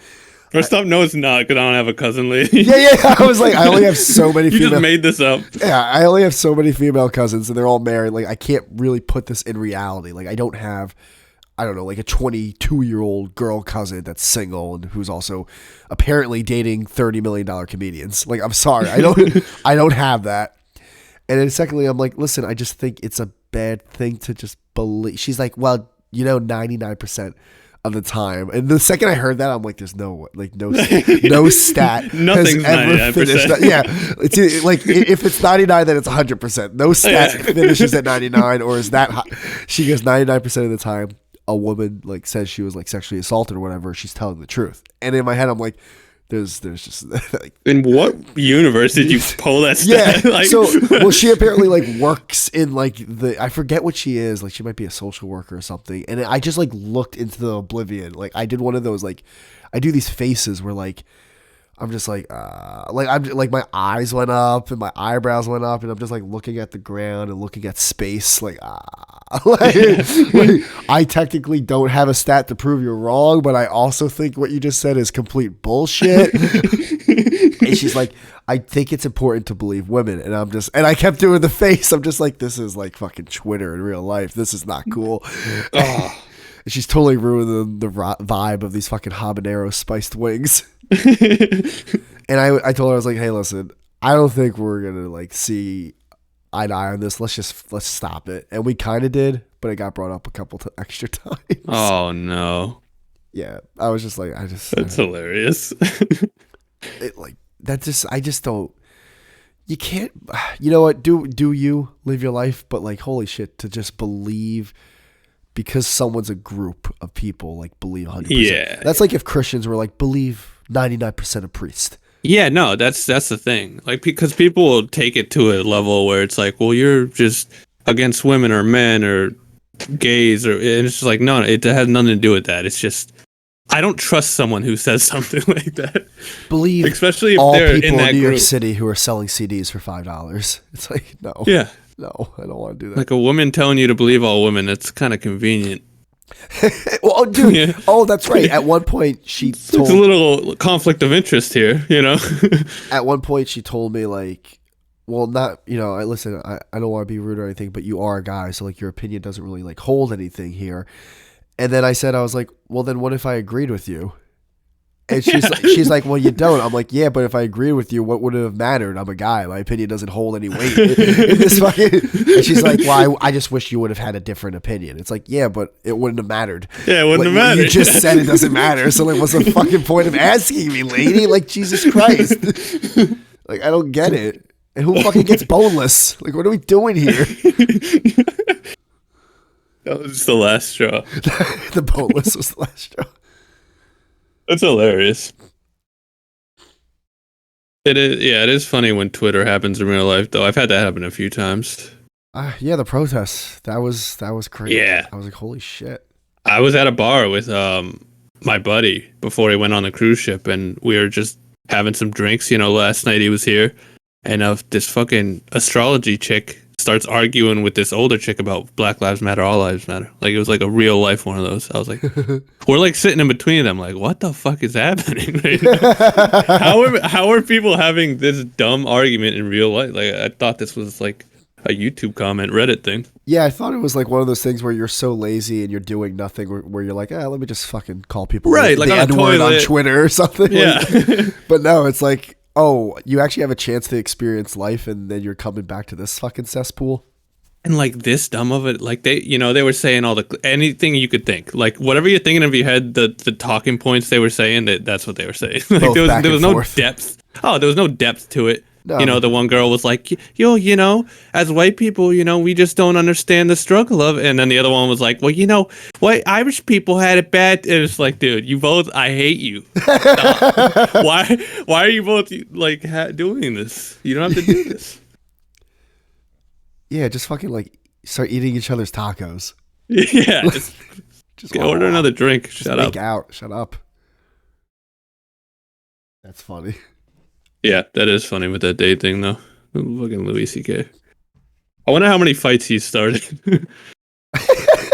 first off, no, it's not, because I don't have a cousin lady. Yeah. I was like, I only have so many You just made this up. Yeah, I only have so many female cousins, and they're all married. Like, I can't really put this in reality. Like, I don't have I don't know, like a 22-year-old girl cousin that's single and who's also apparently dating $30 million comedians. Like, I'm sorry, I don't have that. And then secondly, I'm like, listen, I just think it's a bad thing to just believe. She's like, well, 99% of the time. And the second I heard that, I'm like, there's no stat Nothing's has ever 99%. finished that. Yeah, it's like if it's 99, then it's 100%. No stat finishes at 99, or is that high. She goes 99% of the time. A woman like says she was like sexually assaulted or whatever. She's telling the truth. And in my head, I'm like, there's just like, in what universe did you pull that stat? yeah. Like, So, well, she apparently like works in like I forget what she is. Like, she might be a social worker or something. And I just like looked into the oblivion. Like, I did one of those, like, I do these faces where like, I'm just like I'm like, my eyes went up and my eyebrows went up and I'm just like looking at the ground and looking at space. Like, like, I technically don't have a stat to prove you're wrong, but I also think what you just said is complete bullshit. And she's like, I think it's important to believe women. And I kept doing the face. I'm just like, this is like fucking Twitter in real life. This is not cool. Oh. And she's totally ruining the vibe of these fucking habanero spiced wings. And I told her, I was like, hey, listen, I don't think we're going to like see eye to eye on this. Let's stop it. And we kind of did, but it got brought up a couple extra times. Oh no. Yeah. I was just like, that's hilarious. I just don't, you can't, you know what? Do you live your life? But like, holy shit, to just believe because someone's a group of people, like believe 100%. Yeah. That's like if Christians were like, believe 99% of priests. Yeah, no, that's the thing. Like, because people will take it to a level where it's like, well, you're just against women or men or gays, and it's just like, no, it has nothing to do with that. It's just, I don't trust someone who says something like that. Believe, especially if all they're people in that New York group. City who are selling CDs for $5. It's like, no. Yeah. No, I don't want to do that. Like a woman telling you to believe all women, that's kind of convenient. Well, dude. Yeah. Oh, that's right. At one point, It's a little conflict of interest here, At one point, she told me, like, well, not, listen, I don't want to be rude or anything, but you are a guy, so, like, your opinion doesn't really, like, hold anything here. And then I was like, well, then what if I agreed with you? And she's like, well, you don't. I'm like, yeah, but if I agreed with you, what would it have mattered? I'm a guy. My opinion doesn't hold any weight in this fucking. And she's like, well, I just wish you would have had a different opinion. It's like, yeah, but it wouldn't have mattered. Yeah, it wouldn't have mattered. You just said it doesn't matter. So like, what's the fucking point of asking me, lady? Like, Jesus Christ. Like, I don't get it. And who fucking gets boneless? Like, what are we doing here? That was the last straw. The boneless was the last straw. That's hilarious. It is, yeah. It is funny when Twitter happens in real life, though. I've had that happen a few times. Yeah, the protests. That was crazy. Yeah, I was like, holy shit. I was at a bar with my buddy before he went on the cruise ship, and we were just having some drinks. Last night he was here, and this fucking astrology chick starts arguing with this older chick about Black Lives Matter, All Lives Matter. Like, it was like a real life one of those. I was like, we're like sitting in between them, like, what the fuck is happening? How are people having this dumb argument in real life? Like, I thought this was like a YouTube comment, Reddit thing. Yeah, I thought it was like one of those things where you're so lazy and you're doing nothing, where you're like, let me just fucking call people right, like the N-word on Twitter or something. Yeah. But no, it's like, oh, you actually have a chance to experience life, and then you're coming back to this fucking cesspool. And like this dumb of it, like they were saying anything you could think, like whatever you're thinking of your head, the talking points they were saying, that's what they were saying. Like there was no forth. Depth. Oh, there was no depth to it. No. The one girl was like, as white people, we just don't understand the struggle of it. And then the other one was like, well, white Irish people had it bad. And it's like, dude, you both, I hate you. Why are you both like doing this? You don't have to do this. Yeah, just fucking like start eating each other's tacos. Yeah, just order another drink. Shut up. Shut up. That's funny. Yeah, that is funny with that date thing, though. Fucking Louis C.K. I wonder how many fights he started.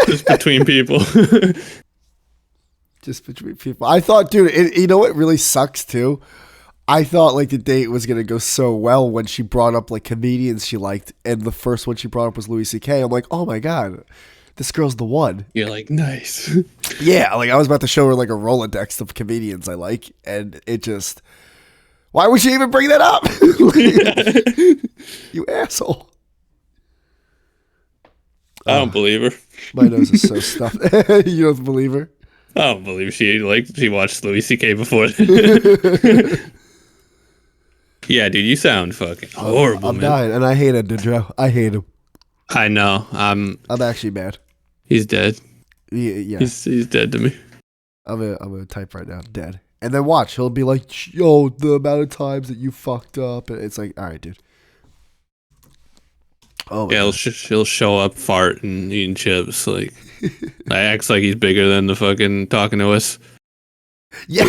Just between people. Just between people. I thought, dude, you know what really sucks, too? I thought, like, the date was going to go so well when she brought up, like, comedians she liked, and the first one she brought up was Louis C.K. I'm like, oh, my God. This girl's the one. You're like, nice. Yeah, like I was about to show her like a Rolodex of comedians I like, and it just. Why would she even bring that up? You asshole. I don't believe her. My nose is so stuffed. You don't believe her? I don't believe she watched Louis C.K. before. Yeah, dude, you sound fucking horrible, I'm man. dying, and I hate Ed Joe. I hate him. I know. I'm actually mad. He's dead. Yeah. He's dead to me. I'm gonna type right now, dead. And then watch, he'll be like, yo, the amount of times that you fucked up. And it's like, all right, dude. Oh, yeah, he'll show up, fart, and eating chips. Like, I acts like he's bigger than the fucking talking to us. Yeah.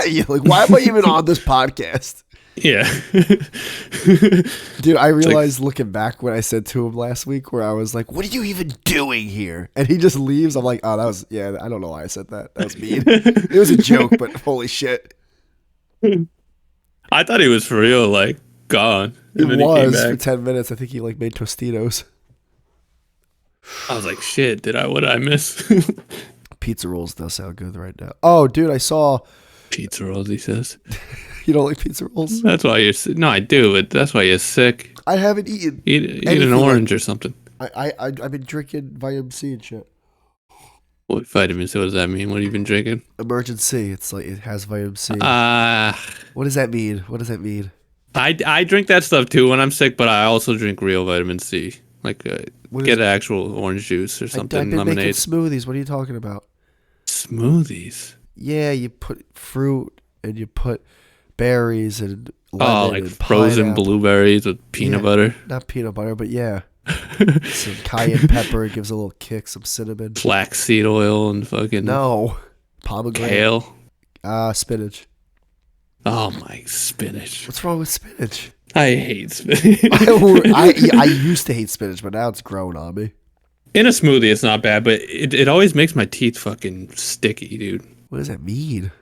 You're like, why am I even on this podcast? Yeah. Dude, I realized looking back what I said to him last week where I was like, what are you even doing here? And he just leaves. I'm like, oh, that was, yeah, I don't know why I said that. That was mean. It was a joke, but holy shit. I thought he was for real, like, gone. He was for 10 minutes. I think he like made Tostitos. I was like, shit, what did I miss? Pizza rolls does sound good right now. Oh, dude, I saw. Pizza rolls, he says. You don't like pizza rolls? That's why you're sick. No, I do, but that's why you're sick. I haven't eaten. Eat an orange or something. I've been drinking vitamin C and shit. What vitamin C? What does that mean? What have you been drinking? Emergency. It's like it has vitamin C. What does that mean? What does that mean? I drink that stuff too when I'm sick, but I also drink real vitamin C. Like get actual orange juice or something. I've been lemonade. making smoothies. What are you talking about? Smoothies. Yeah, you put fruit and you put berries and lemon like and frozen pineapple. Blueberries with peanut butter. Not peanut butter, but yeah. Some cayenne pepper. It gives a little kick. Some cinnamon. Flaxseed oil and fucking pomegranate. Kale. Spinach. Oh my spinach! What's wrong with spinach? I hate spinach. I used to hate spinach, but now it's grown on me. In a smoothie, it's not bad, but it always makes my teeth fucking sticky, dude. What does that mean?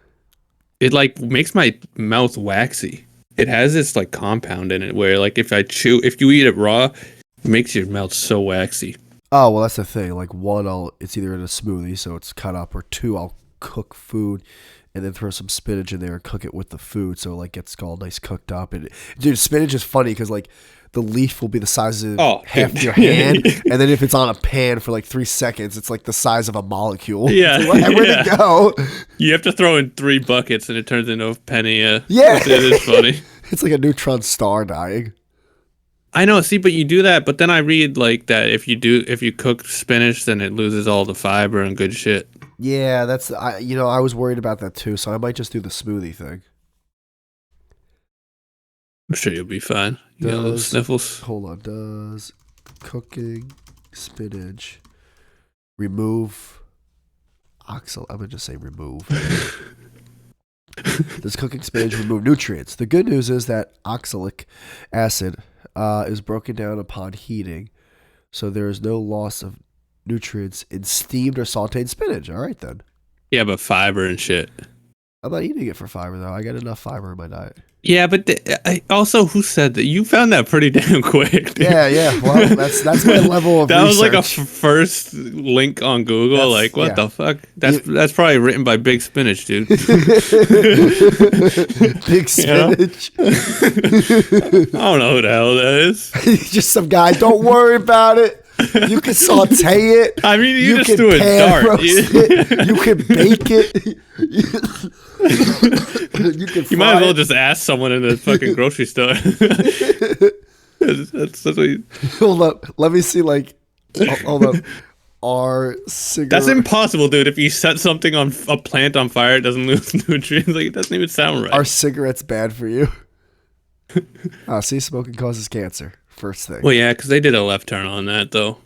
It like makes my mouth waxy. It has this like compound in it where like if you eat it raw, it makes your mouth so waxy. Oh, well, that's the thing. Like one, it's either in a smoothie, so it's cut up, or two, I'll cook food and then throw some spinach in there and cook it with the food, so it like gets all nice cooked up. And dude, spinach is funny because like the leaf will be the size of half your hand, and then if it's on a pan for like 3 seconds, it's like the size of a molecule. Yeah, like, where'd it go? You have to throw in 3 buckets, and it turns into a penny. Yeah, it is funny. It's like a neutron star dying. I know. See, but you do that, but then I read like that if you cook spinach, then it loses all the fiber and good shit. Yeah, I was worried about that too, so I might just do the smoothie thing. I'm sure you'll be fine. You got those sniffles. Hold on. Does cooking spinach remove oxal? I'm gonna just say remove. Does cooking spinach remove nutrients? The good news is that oxalic acid is broken down upon heating, so there is no loss of nutrients in steamed or sauteed spinach. All right, then. Yeah, but fiber and shit. I'm not eating it for fiber, though. I got enough fiber in my diet. Yeah, but also, who said that? You found that pretty damn quick, dude. Yeah. Well, that's my level of that research. was like a first link on Google. What the fuck? That's probably written by Big Spinach, dude. Big Spinach. I don't know who the hell that is. Just some guy. Don't worry about it. You can saute it. I mean, you just can do a dart. roast it. You can bake it. You might as well just ask someone in the fucking grocery store. that's what you... Hold up. Let me see, like... Hold up. Are cigarettes... That's impossible, dude. If you set something on a plant on fire, it doesn't lose nutrients. Like, it doesn't even sound right. Are cigarettes bad for you? See, smoking causes cancer. First thing. Well, yeah, because they did a left turn on that, though.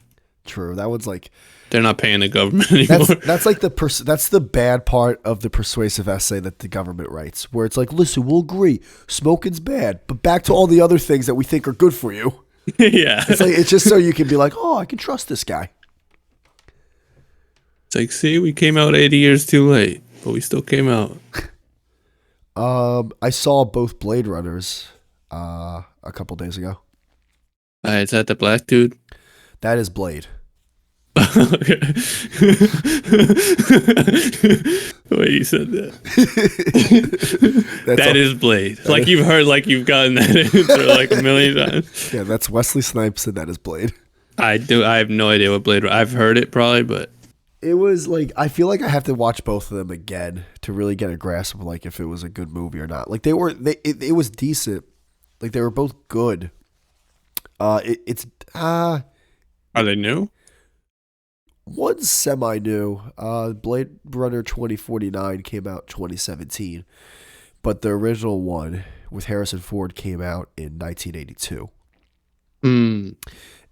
True. That one's like... They're not paying the government anymore. That's like that's the bad part of the persuasive essay that the government writes, where it's like, listen, we'll agree, smoking's bad, but back to all the other things that we think are good for you. Yeah. It's just so you can be like, oh, I can trust this guy. It's like, see, we came out 80 years too late, but we still came out. I saw both Blade Runners a couple days ago. Is that the black dude? That is Blade. Okay. The way you said that. That's That all. is Blade. That Like is, you've heard, like you've gotten that answer like a million times. yeah, that's Wesley Snipes, and that is Blade. I do. I have no idea what Blade. I've heard it probably, but It was like I feel like I have to watch both of them again to really get a grasp of like if it was a good movie or not. Like it was decent. Like they were both good. It's are they new? One's semi new. Blade Runner 2049 came out 2017, but the original one with Harrison Ford came out in 1982. Hmm.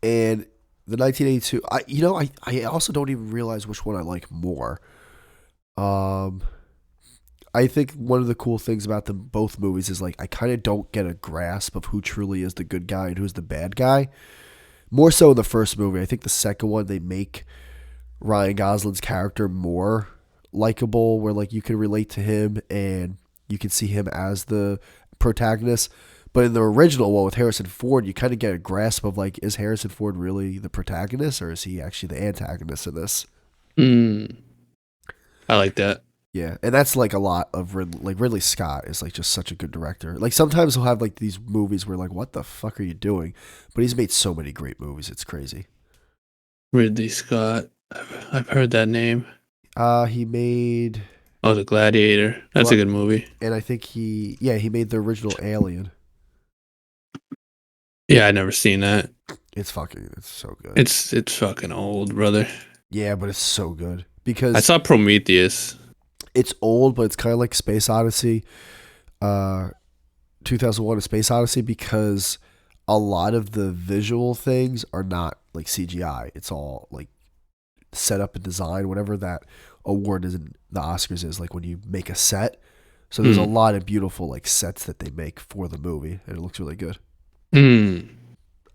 And the 1982, I also don't even realize which one I like more. Um, I think one of the cool things about them both movies is like I kind of don't get a grasp of who truly is the good guy and who's the bad guy. More so in the first movie. I think the second one they make Ryan Gosling's character more likable, where like you can relate to him and you can see him as the protagonist. But in the original one with Harrison Ford, you kind of get a grasp of like, is Harrison Ford really the protagonist or is he actually the antagonist in this? Hmm. I like that. Yeah, and that's like a lot of like Ridley Scott is like just such a good director. Like sometimes he'll have like these movies where like, what the fuck are you doing? But he's made so many great movies, it's crazy. Ridley Scott. I've heard that name. He made, Oh, The Gladiator. That's a good movie. and I think he made the original Alien. Yeah, I never seen that. It's so good. It's fucking old, brother. Yeah, but it's so good I because saw Prometheus. it's old, but it's kind of like Space Odyssey, 2001: A Space Odyssey, because a lot of the visual things are not like CGI. It's all like set up and design, whatever that award is in the Oscars is like when you make a set. So there's a lot of beautiful like sets that they make for the movie, and it looks really good. Hmm.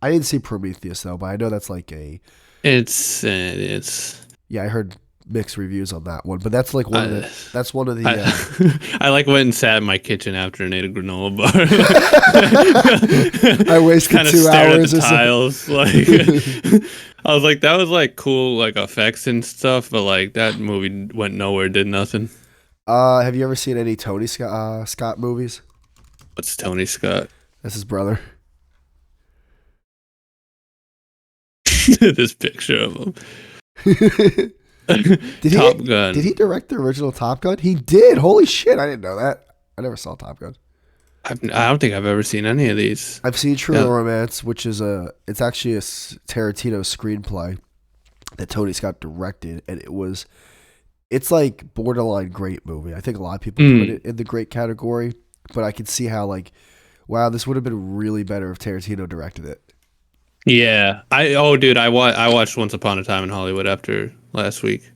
I didn't see Prometheus though, but I know that's like a It's yeah. I heard mixed reviews on that one, but that's like one of the that's one of the. I like went and sat in my kitchen after and ate a granola bar. I wasted Kind of 2 stared hours at or the so. tiles. Like I was like, that was like cool, like effects and stuff, but like that movie went nowhere, did nothing. Have you ever seen any Tony Scott movies? What's Tony Scott? That's his brother. This picture of him. Did Top he Gun. did he direct the original Top Gun? He did. Holy shit! I didn't know that. I never saw Top Gun. I don't think I've ever seen any of these. I've seen True Yeah. Romance, which is it's actually a Tarantino screenplay that Tony Scott directed, and it's like borderline great movie. I think a lot of people put it in the great category, but I can see how like, wow, this would have been really better if Tarantino directed it. Yeah, I watched Once Upon a Time in Hollywood after last week.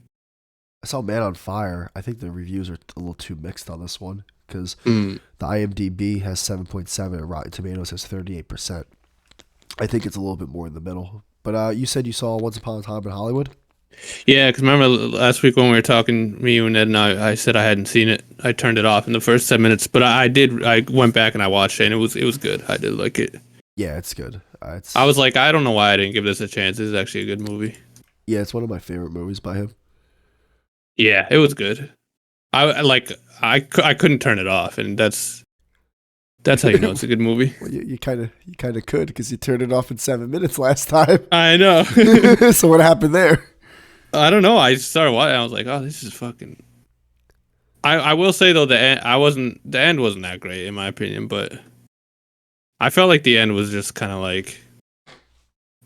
I saw Man on Fire. I think the reviews are a little too mixed on this one because the IMDb has 7.7 and Rotten Tomatoes has 38%. I think it's a little bit more in the middle. But you said you saw Once Upon a Time in Hollywood? Yeah, because remember last week when we were talking, me, you, and Ed, and I said I hadn't seen it. I turned it off in the first 10 minutes, but I did. I went back and I watched it, and it was good. I did like it. Yeah, it's good. I was like, I don't know why I didn't give this a chance. This is actually a good movie. Yeah, it's one of my favorite movies by him. Yeah, it was good. I couldn't turn it off, and that's how you know it's a good movie. Well, you kind of could because you turned it off in 7 minutes last time. I know. So what happened there? I don't know. I started watching. I was like, oh, this is fucking. I will say though the end wasn't that great in my opinion, but I felt like the end was just kind of like,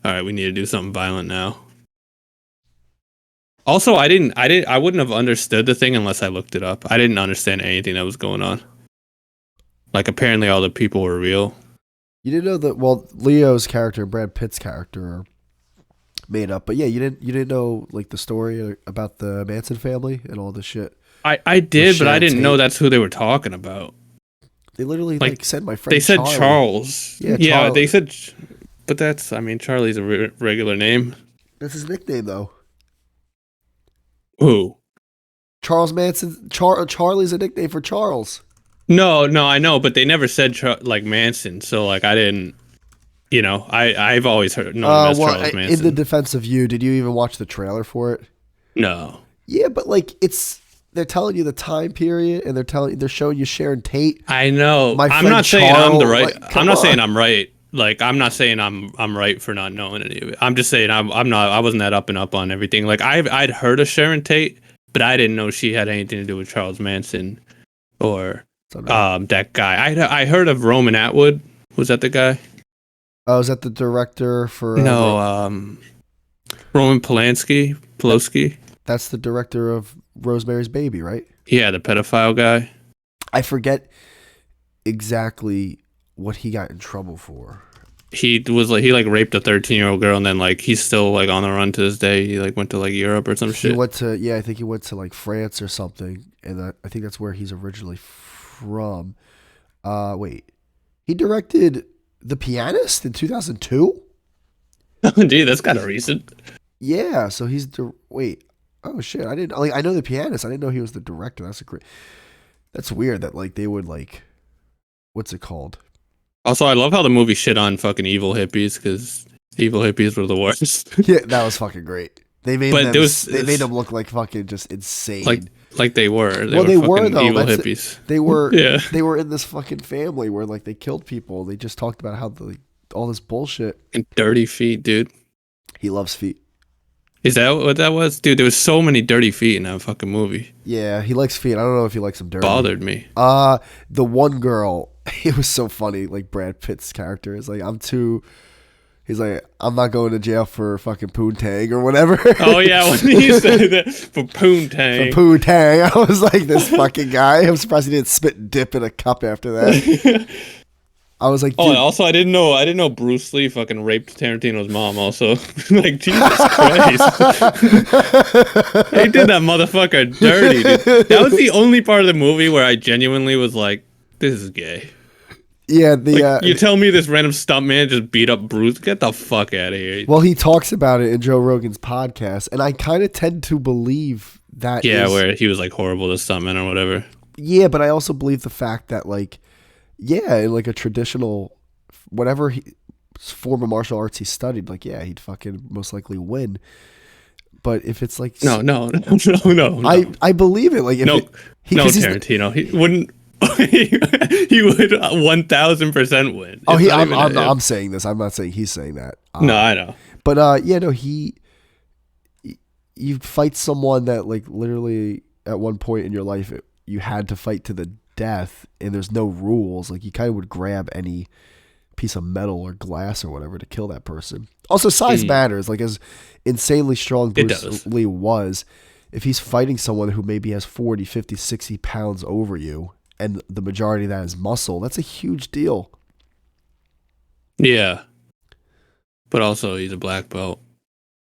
all right, we need to do something violent now. Also, I wouldn't have understood the thing unless I looked it up. I didn't understand anything that was going on. Like apparently all the people were real. You didn't know that. Well, Leo's character and Brad Pitt's character are made up, but yeah, you didn't know like the story about the Manson family and all this shit. I did, but I Sharon didn't know Tate. that's who they were talking about. They literally like said my friend. They said Charlie. Charles. Yeah, Yeah, Charlie. they said, but that's, I mean, Charlie's a regular name. That's his nickname though. Who? Charles Manson. Charlie's a nickname for Charles. No, I know, but they never said like Manson, so like I didn't. you know, I've always heard known him as Charles Manson. In the defense of you, did you even watch the trailer for it? No. Yeah, but like they're telling you the time period, and they're showing you Sharon Tate. I know. I'm not saying I'm the right. I'm not saying I'm right. Like, I'm not saying I'm right for not knowing any of it. I'm just saying I'm not. I wasn't that up and up on everything. Like, I'd heard of Sharon Tate, but I didn't know she had anything to do with Charles Manson or that guy. I heard of Roman Atwood. Was that the guy? Oh, is that the director for? No, Roman Polanski. That's the director of Rosemary's Baby, right? Yeah, the pedophile guy. I forget exactly what he got in trouble for. He raped a 13-year-old girl, and then like he's still like on the run to this day. He like went to like Europe or some shit. I think he went to like France or something, and I think that's where he's originally from. Wait, he directed The Pianist in 2002. Dude, that's kind of recent. Yeah, so he's wait. Oh shit! I didn't like. I know The Pianist. I didn't know he was the director. That's weird that like they would like. What's it called? Also, I love how the movie shit on fucking evil hippies because evil hippies were the worst. Yeah, that was fucking great. They made them look like fucking just insane. Like they were. They were though. Evil hippies. They were. Yeah. They were in this fucking family where like they killed people. They just talked about how all this bullshit. And dirty feet, dude. He loves feet. Is that what that was? Dude, there was so many dirty feet in that fucking movie. Yeah, he likes feet. I don't know if he likes them dirty. Bothered me. The one girl, it was so funny, like Brad Pitt's character is like, he's like, I'm not going to jail for fucking poontang or whatever. Oh yeah, when he said that, for poontang. For poontang. I was like, this fucking guy. I'm surprised he didn't spit and dip in a cup after that. I was like, dude. Oh, also, I didn't know Bruce Lee fucking raped Tarantino's mom. Also, like, Jesus Christ, he did that motherfucker dirty, dude. That was the only part of the movie where I genuinely was like, this is gay. Yeah, you tell me this random stuntman just beat up Bruce? Get the fuck out of here. Well, he talks about it in Joe Rogan's podcast, and I kind of tend to believe that. Yeah, where he was like horrible to stuntmen or whatever. Yeah, but I also believe the fact that like. Yeah, in like a traditional, whatever form of martial arts he studied, like, yeah, he'd fucking most likely win. But if it's like... No. I believe it. Like, Tarantino. He wouldn't... he would 1,000% win. I'm saying this. I'm not saying he's saying that. No, I know. But, you fight someone that, like, literally at one point in your life, you had to fight to the death, and there's no rules. Like, you kind of would grab any piece of metal or glass or whatever to kill that person. Also, size matters. Like, as insanely strong Bruce Lee was, if he's fighting someone who maybe has 40, 50, 60 pounds over you, and the majority of that is muscle, that's a huge deal. Yeah. But also, he's a black belt.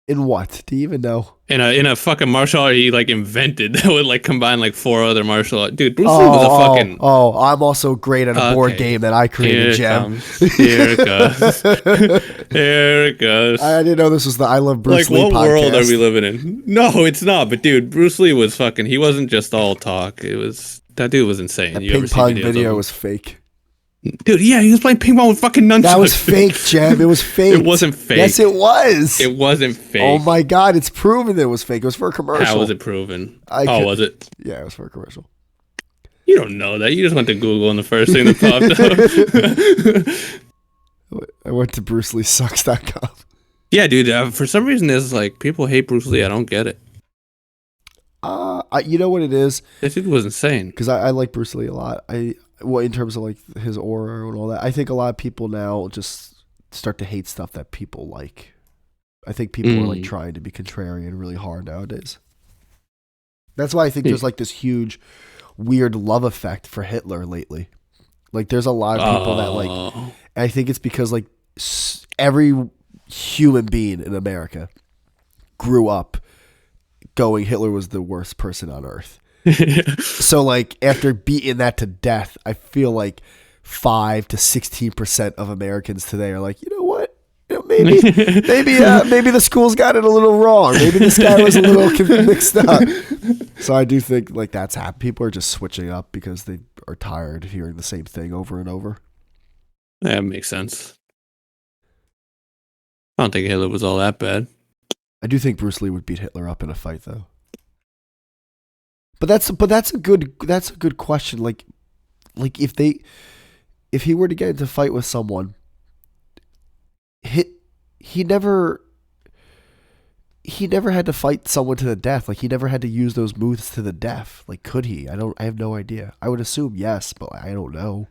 In what? Do you even know? In a fucking martial art he like invented that would like combine like 4 other martial art. Dude, Bruce Lee was a fucking. Oh, I'm also great at a board game that I created, Gem. Here it goes. Here it goes. I didn't know this was the I Love Bruce Lee podcast. Like, what world are we living in? No, it's not. But dude, Bruce Lee was fucking. He wasn't just all talk. That dude was insane. The ping pong video was fake. Dude, yeah, he was playing ping pong with fucking nunchucks. That was fake, Jeb. It was fake. It wasn't fake. Yes, it was. It wasn't fake. Oh my God, it's proven it was fake. It was for a commercial. How was it proven? Was it? Yeah, it was for a commercial. You don't know that. You just went to Google and the first thing that popped up. I went to bruceleesucks.com. Yeah, dude. For some reason, there's like people hate Bruce Lee. I don't get it. You know what it is? That dude was insane. Because I like Bruce Lee a lot. In terms of like his aura and all that, I think a lot of people now just start to hate stuff that people like. I think people are like trying to be contrarian really hard nowadays. That's why I think there's like this huge, weird love effect for Hitler lately. Like there's a lot of people that like, and I think it's because like every human being in America grew up going, Hitler was the worst person on earth. So like after beating that to death, I feel like 5 to 16% of Americans today are like, you know what? Maybe the schools got it a little wrong. Maybe this guy was a little mixed up. So I do think like that's happening. People are just switching up because they are tired of hearing the same thing over and over. That makes sense. I don't think Hitler was all that bad. I do think Bruce Lee would beat Hitler up in a fight, though. But that's a good question. Like if he were to get into a fight with someone, he never had to fight someone to the death. Like he never had to use those moves to the death. Like could he? I have no idea. I would assume yes, but I don't know.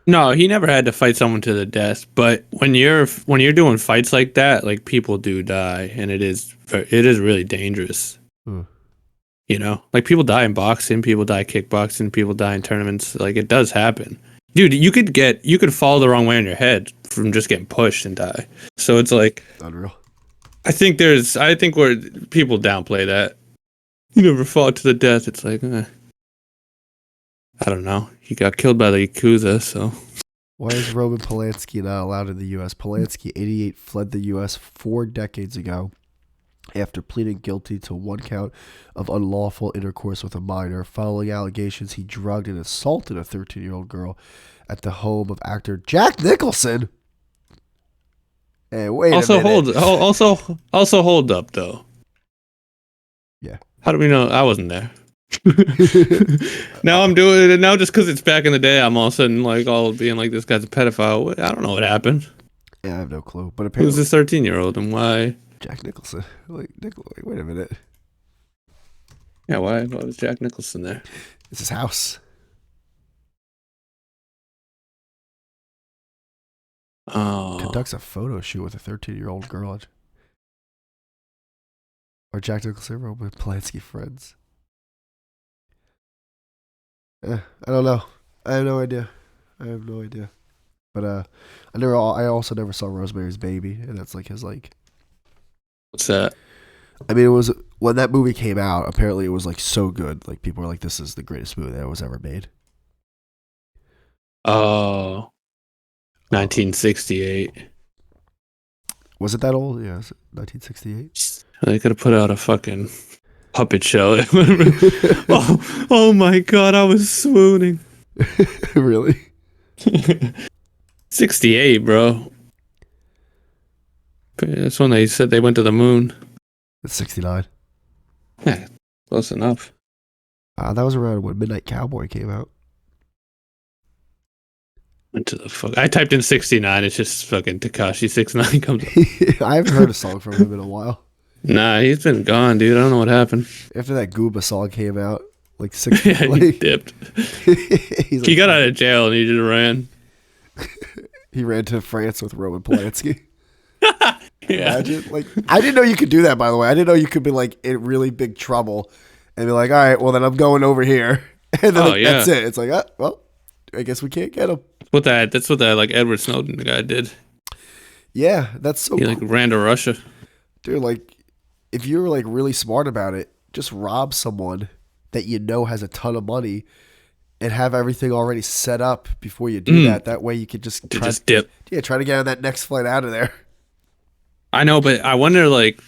No, he never had to fight someone to the death. But when you're doing fights like that, like people do die, and it is really dangerous. You know, like people die in boxing, people die kickboxing, people die in tournaments. Like it does happen, dude. You could fall the wrong way on your head from just getting pushed and die. So it's like unreal. I think where people downplay that. You never fought to the death. It's like, I don't know. He got killed by the Yakuza, so. Why is Roman Polanski not allowed in the U.S.? Polanski, 88, fled the U.S. 4 decades ago after pleading guilty to 1 count of unlawful intercourse with a minor. Following allegations, he drugged and assaulted a 13-year-old girl at the home of actor Jack Nicholson. Hey, wait a minute. Also hold up, though. Yeah. How do we know? I wasn't there. Now I'm doing it now just because it's back in the day. I'm all of a sudden like all being like this guy's a pedophile. I don't know what happened. Yeah, I have no clue. But apparently, who's this 13-year-old and why? Jack Nicholson. Wait a minute. Yeah, why was Jack Nicholson there? It's his house. Oh. Conducts a photo shoot with a 13-year-old girl. Or Jack Nicholson, Roman Polanski friends. I don't know. I have no idea. But I also never saw Rosemary's Baby, and that's like his like. What's that? I mean, it was when that movie came out. Apparently, it was like so good. Like people were like, "This is the greatest movie that was ever made." Oh, 1968. Was it that old? Yeah, 1968. They could have put out a fucking puppet show. oh my god, I was swooning. Really? 68, bro. That's when they said they went to the moon. It's 69. Yeah, close enough. That was around when Midnight Cowboy came out. Went to the fuck. I typed in 69. It's just fucking Tekashi 69 comes up. I haven't heard a song from him in a while. Nah, he's been gone, dude. I don't know what happened. After that Gooba song came out, like 6 yeah, like, he dipped. He got out of jail and he just ran. He ran to France with Roman Polanski. Yeah. Imagine, like, I didn't know you could do that. By the way, I didn't know you could be like in really big trouble and be like, "All right, well then I'm going over here," and then that's it. It's like, well, I guess we can't get him. That's what that like Edward Snowden the guy did. Yeah, that's so. He like ran to Russia, dude. Like, if you're like really smart about it, just rob someone that you know has a ton of money and have everything already set up before you do that. That way you could just dip. Yeah, try to get on that next flight out of there. I know, but I wonder, like,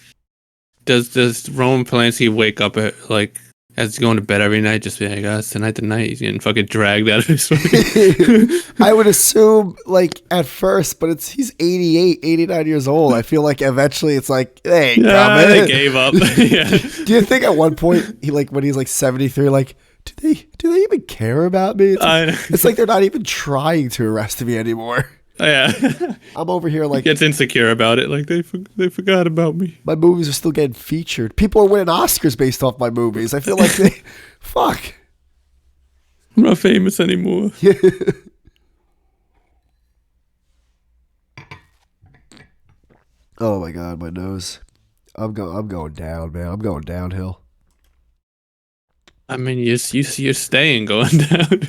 does Roman Polanski wake up at, like, as he's going to bed every night, just be like, guys, tonight he's getting fucking dragged out of his fucking... I would assume, like, at first, but he's 88, 89 years old. I feel like eventually it's like, hey, they gave up. Yeah. Do you think at one point, when he's like 73, like, do they even care about me? It's like they're not even trying to arrest me anymore. Yeah. I'm over here like... He gets insecure about it. Like, they forgot about me. My movies are still getting featured. People are winning Oscars based off my movies. I feel like they... Fuck. I'm not famous anymore. Oh my god, my nose. I'm going down, man. I'm going downhill. I mean, you're staying going down.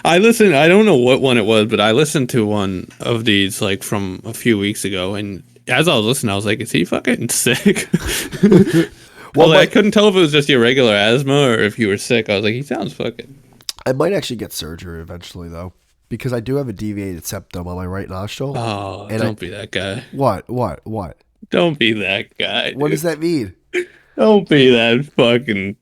I don't know what one it was, but I listened to one of these like from a few weeks ago, and as I was listening, I was like, is he fucking sick? Well, I couldn't tell if it was just your regular asthma or if you were sick. I was like, he sounds fucking... I might actually get surgery eventually, though, because I do have a deviated septum on my right nostril. Oh, and don't be that guy. What? Don't be that guy. What does that mean? Don't be that fucking...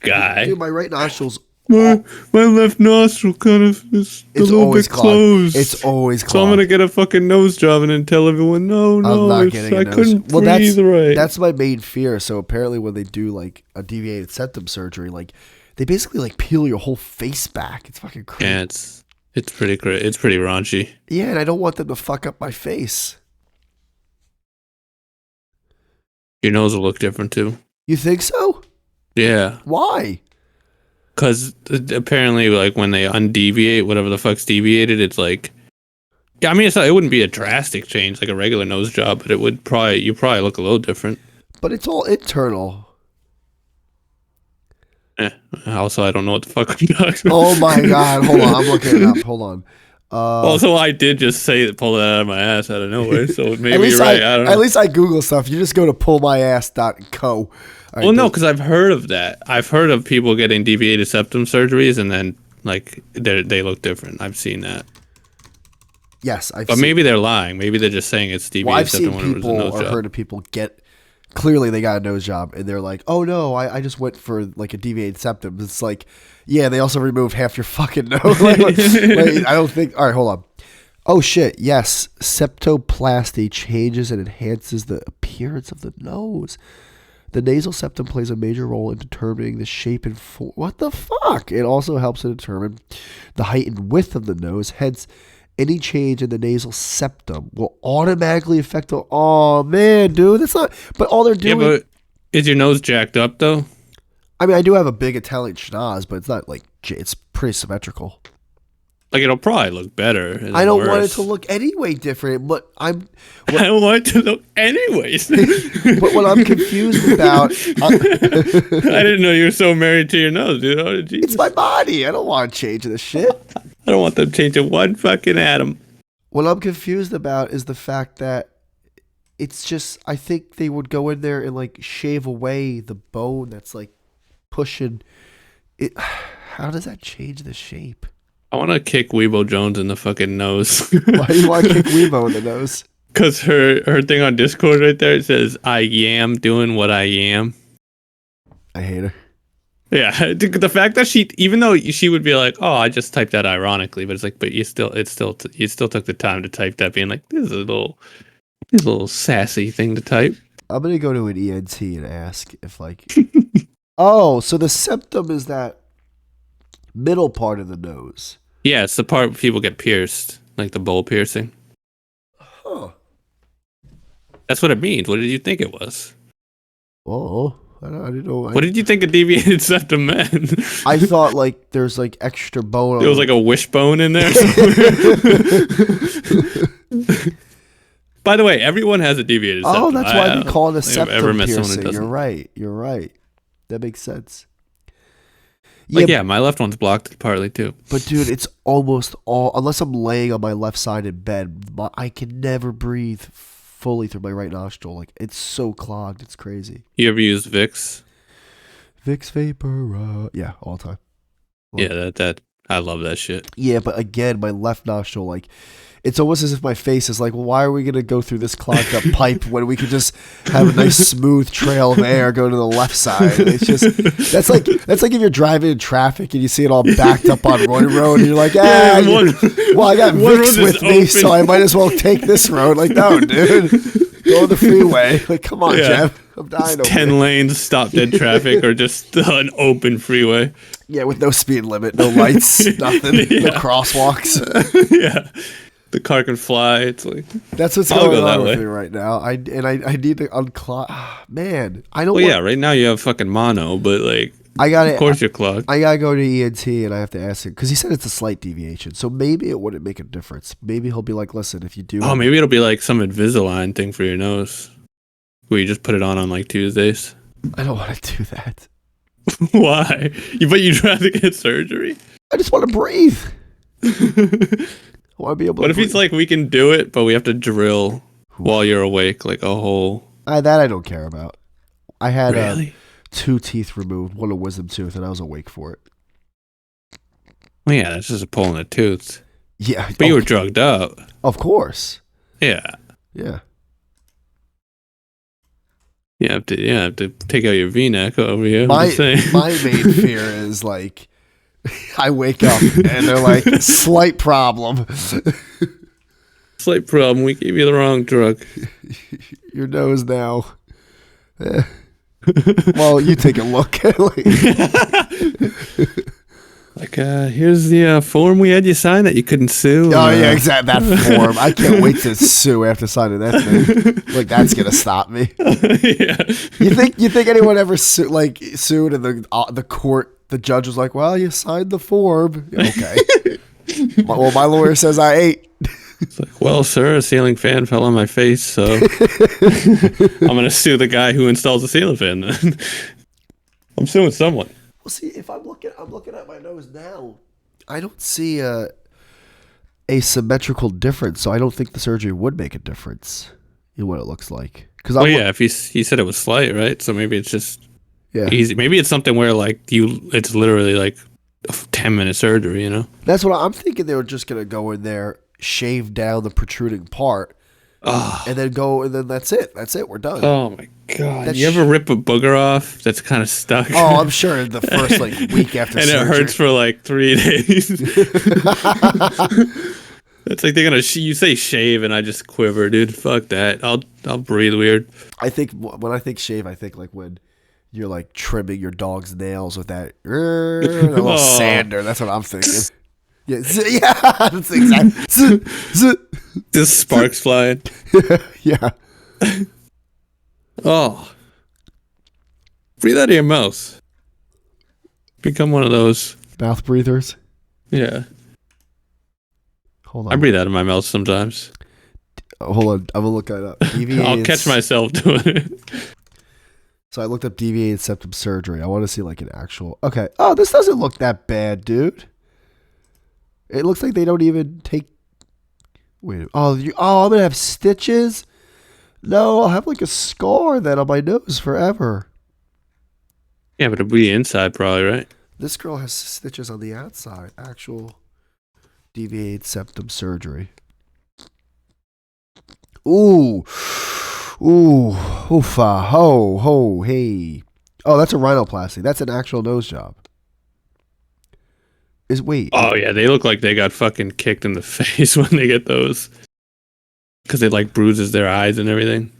guy. Dude, my right nostril's my left nostril kind of is a It's little always bit clogged. closed. It's always So I'm clogged. gonna get a fucking nose job and then tell everyone, I'm no, not getting a I nose. couldn't Well, breathe right. that's my main fear. So apparently, when they do like a deviated septum surgery, like they basically like peel your whole face back. It's fucking crazy. Yeah, it's pretty it's pretty raunchy. Yeah, and I don't want them to fuck up my face. Your nose will look different too. You think so? Yeah, Why? because apparently, like when they undeviate, whatever the fuck's deviated, it's like. Yeah, I mean, it wouldn't be a drastic change like a regular nose job, but you probably look a little different. But it's all internal. Also, I don't know what the fuck I'm talking about. Oh my god! Hold on, I'm looking it up. Hold on. Also, I did just pull that out of my ass out of nowhere, so maybe at least you're right. I don't know. At least I Google stuff. You just go to pullmyass.co. Right, Well, no, because I've heard of that. I've heard of people getting deviated septum surgeries, and then like they look different. I've seen that. yes, But maybe they're lying. Maybe they're just saying it's deviated Well, I've septum seen when it was a people nose or job. heard of people get. Clearly, they got a nose job, and they're like, "Oh no, I just went for like a deviated septum." It's like, yeah, they also removed half your fucking nose. I don't think. All right, hold on. Oh shit! Yes, septoplasty changes and enhances the appearance of the nose. The nasal septum plays a major role in determining the shape and form. What the fuck? It also helps to determine the height and width of the nose. Hence, any change in the nasal septum will automatically affect the. Oh man, dude, that's not. But all they're doing. Yeah, but is your nose jacked up though? I mean, I do have a big Italian schnoz, but it's not like it's pretty symmetrical. Like it'll probably look better. I don't want it to look anyway different, but I don't want it to look anyways. But what I'm confused about, I didn't know you were so married to your nose, dude. Oh, it's my body. I don't want to change this shit. I don't want them changing one fucking atom. What I'm confused about is the fact that it's just, I think they would go in there and like shave away the bone that's like pushing it. How does that change the shape? I want to kick Weibo Jones in the fucking nose. Why do you want to kick Weibo in the nose? Because her thing on Discord right there, it says, I am doing what I am. I hate her. Yeah, the fact that even though she would be like, oh, I just typed that ironically, but it's like, but you still took the time to type that, being like, this is a little sassy thing to type. I'm going to go to an ENT and ask if like, oh, so the septum is that middle part of the nose. Yeah, it's the part where people get pierced, like the bowl piercing. Huh. That's what it means. What did you think it was? Oh, I didn't know. What did you think a deviated septum meant? I thought like there's like extra bone. There was like a wishbone in there. By the way, everyone has a deviated septum. Oh, that's why they call it a septum piercing. piercing. You're right. That makes sense. Yeah, my left one's blocked partly too. But dude, it's almost all, unless I'm laying on my left side in bed, I can never breathe fully through my right nostril. Like, it's so clogged. It's crazy. You ever use Vicks? Vicks Vapor. Yeah, all the time. Yeah, that I love that shit. Yeah, but again, my left nostril, like, it's almost as if my face is like, well, why are we going to go through this clogged up pipe when we could just have a nice smooth trail of air go to the left side? It's just, that's like if you're driving in traffic and you see it all backed up on one road and you're like, well, I got Vicks with me, open. So I might as well take this road. Like, no, dude, go on the freeway. Like, come on, Jeff. I'm dying over 10 lanes, stop dead traffic, or just an open freeway. Yeah, with no speed limit, no lights, nothing, no crosswalks. Yeah. The car can fly. It's like that's what's going on with me right now. I need to unclog. Man, I don't. Well, yeah, right now you have fucking mono, but like of course you're clogged. I gotta go to ENT and I have to ask him because he said it's a slight deviation, so maybe it wouldn't make a difference. Maybe he'll be like, "Listen, if you do." Oh, maybe it'll be like some Invisalign thing for your nose, where you just put it on like Tuesdays. I don't want to do that. Why? But you'd rather get surgery? I just want to breathe. I want to be able. What if he's like, we can do it, but we have to drill while you're awake, like a hole? That I don't care about. I had really? 2 teeth removed, one a wisdom tooth, and I was awake for it. Well, yeah, that's just a pull in the tooth. Yeah, but you were drugged up. Of course. Yeah. Yeah. You have to take out your V-neck over here. My main fear is like I wake up and they're like, slight problem. Slight problem. We gave you the wrong drug. Your nose now. Well, you take a look. Here's the form we had you sign that you couldn't sue. Oh, yeah, exactly. That form. I can't wait to sue after signing that thing. Like, that's going to stop me. Yeah. You think anyone ever sued and the court, the judge was like, well, you signed the form. Okay. Well, my lawyer says I ate. It's like, well, sir, a ceiling fan fell on my face, so I'm going to sue the guy who installs the ceiling fan then. I'm suing someone. Well, see, if I'm looking at my nose now, I don't see a symmetrical difference, so I don't think the surgery would make a difference in what it looks like. If he said it was slight, right? So maybe it's just easy. Maybe it's something where it's literally like a 10-minute surgery, you know? That's what I'm thinking. They were just gonna go in there, shave down the protruding part, and then that's it. That's it. We're done. Oh my god! You ever rip a booger off that's kind of stuck? Oh, I'm sure the first week after and surgery. It hurts for 3 days. It's like they're gonna you say shave and I just quiver, dude. Fuck that. I'll breathe weird. I think when I think shave, I think when you're trimming your dog's nails with that little sander. That's what I'm thinking. Yeah, that's exactly. Just sparks flying. Yeah. Oh. Breathe out of your mouth. Become one of those mouth breathers. Yeah. Hold on. I breathe out of my mouth sometimes. Hold on. I'm going to look that up. I'll catch myself doing it. So I looked up deviated septum surgery. I want to see an actual. Okay. Oh, this doesn't look that bad, dude. It looks like they don't even take. Wait. I'm gonna have stitches. No, I'll have a scar then on my nose forever. Yeah, but it'll be inside probably, right? This girl has stitches on the outside. Actual deviated septum surgery. Ooh. Oofa. Ho. Hey. Oh, that's a rhinoplasty. That's an actual nose job. Oh yeah, they look like they got fucking kicked in the face when they get those, because it bruises their eyes and everything.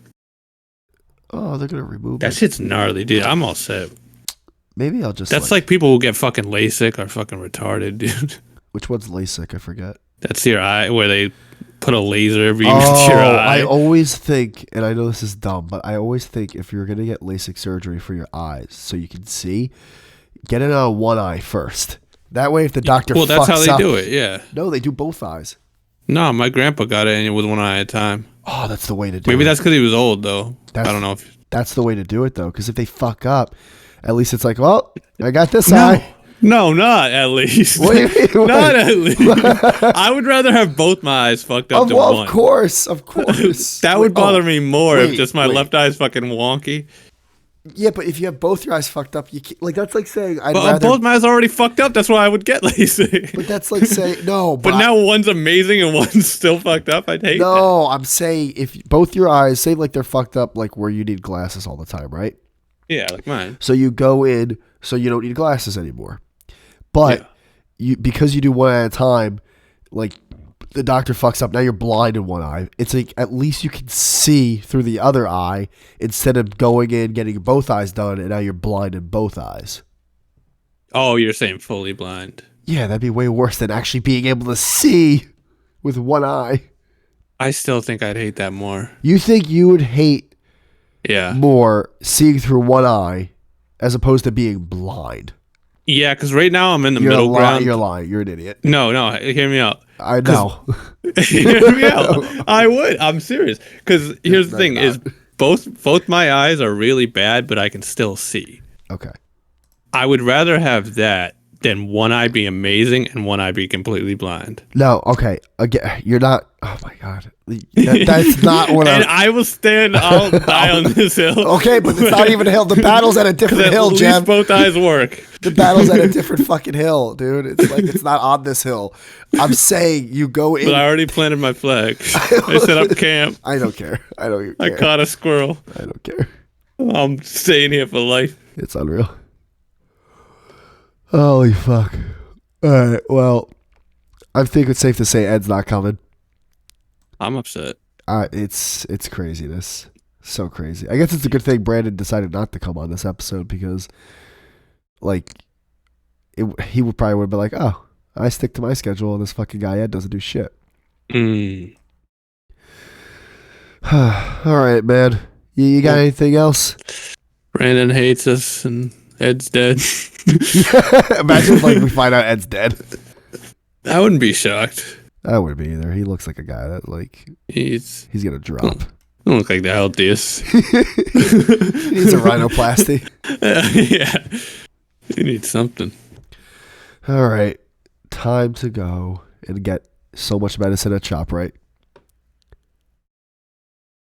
Oh, they're gonna remove that. Shit's gnarly, dude. I'm all set. Maybe I'll just. That's like people who get fucking LASIK are fucking retarded, dude. Which one's LASIK? I forget. That's your eye, where they put a laser beam into your eye. I always think, and I know this is dumb, but I always think if you're gonna get LASIK surgery for your eyes so you can see, get it on one eye first. That way, if the doctor fucks up... Well, that's how they do it, yeah. No, they do both eyes. No, my grandpa got it and it was one eye at a time. Oh, that's the way to do it. Maybe that's because he was old, though. I don't know if... That's the way to do it, though, because if they fuck up, at least it's well, I got this eye. No, not at least. What do you mean? Not at least. I would rather have both my eyes fucked up than one. Of course. That would bother me more if just my left eye is fucking wonky. Yeah, but if you have both your eyes fucked up, you can't, that's like saying both my eyes are already fucked up. That's why I would get LASIK. But that's like saying no. But now one's amazing and one's still fucked up. I'd hate that. No, I'm saying if both your eyes, say they're fucked up, where you need glasses all the time, right? Yeah, like mine. So you go in, so you don't need glasses anymore. But because you do one at a time, the doctor fucks up. Now you're blind in one eye. It's at least you can see through the other eye instead of going in, getting both eyes done, and now you're blind in both eyes. Oh, you're saying fully blind. Yeah, that'd be way worse than actually being able to see with one eye. I still think I'd hate that more. You think you would hate more seeing through one eye as opposed to being blind? Yeah, because right now I'm in the middle ground. You're lying. You're an idiot. No, hear me out. I know. Hear me out. I would. I'm serious. Because here's the thing: is both my eyes are really bad, but I can still see. Okay. I would rather have that than one eye be amazing and one eye be completely blind. No. Okay. Again, you're not. Oh my god. That's not what and I will stand. I'll die on this hill. Okay, but it's not even a hill. The battle's at a different hill, Jeb. At least both eyes work. The battle's at a different fucking hill, dude. It's it's not on this hill. I'm saying you go in. But I already planted my flag. I set up camp. I don't care. I don't care. I caught a squirrel. I don't care. I'm staying here for life. It's unreal. Holy fuck. All right. Well, I think it's safe to say Ed's not coming. I'm upset. It's craziness. So crazy. I guess it's a good thing Brandon decided not to come on this episode because, like, he would probably be like, oh, I stick to my schedule and this fucking guy Ed doesn't do shit. Mm. All right, man. You got anything else? Brandon hates us and Ed's dead. Imagine if like we find out Ed's dead. I wouldn't be shocked. I wouldn't be either. He looks like a guy that like He's gonna drop. don't look like the healthiest. He needs a rhinoplasty. Yeah. He needs something. All right. Time to go and get so much medicine at ShopRite.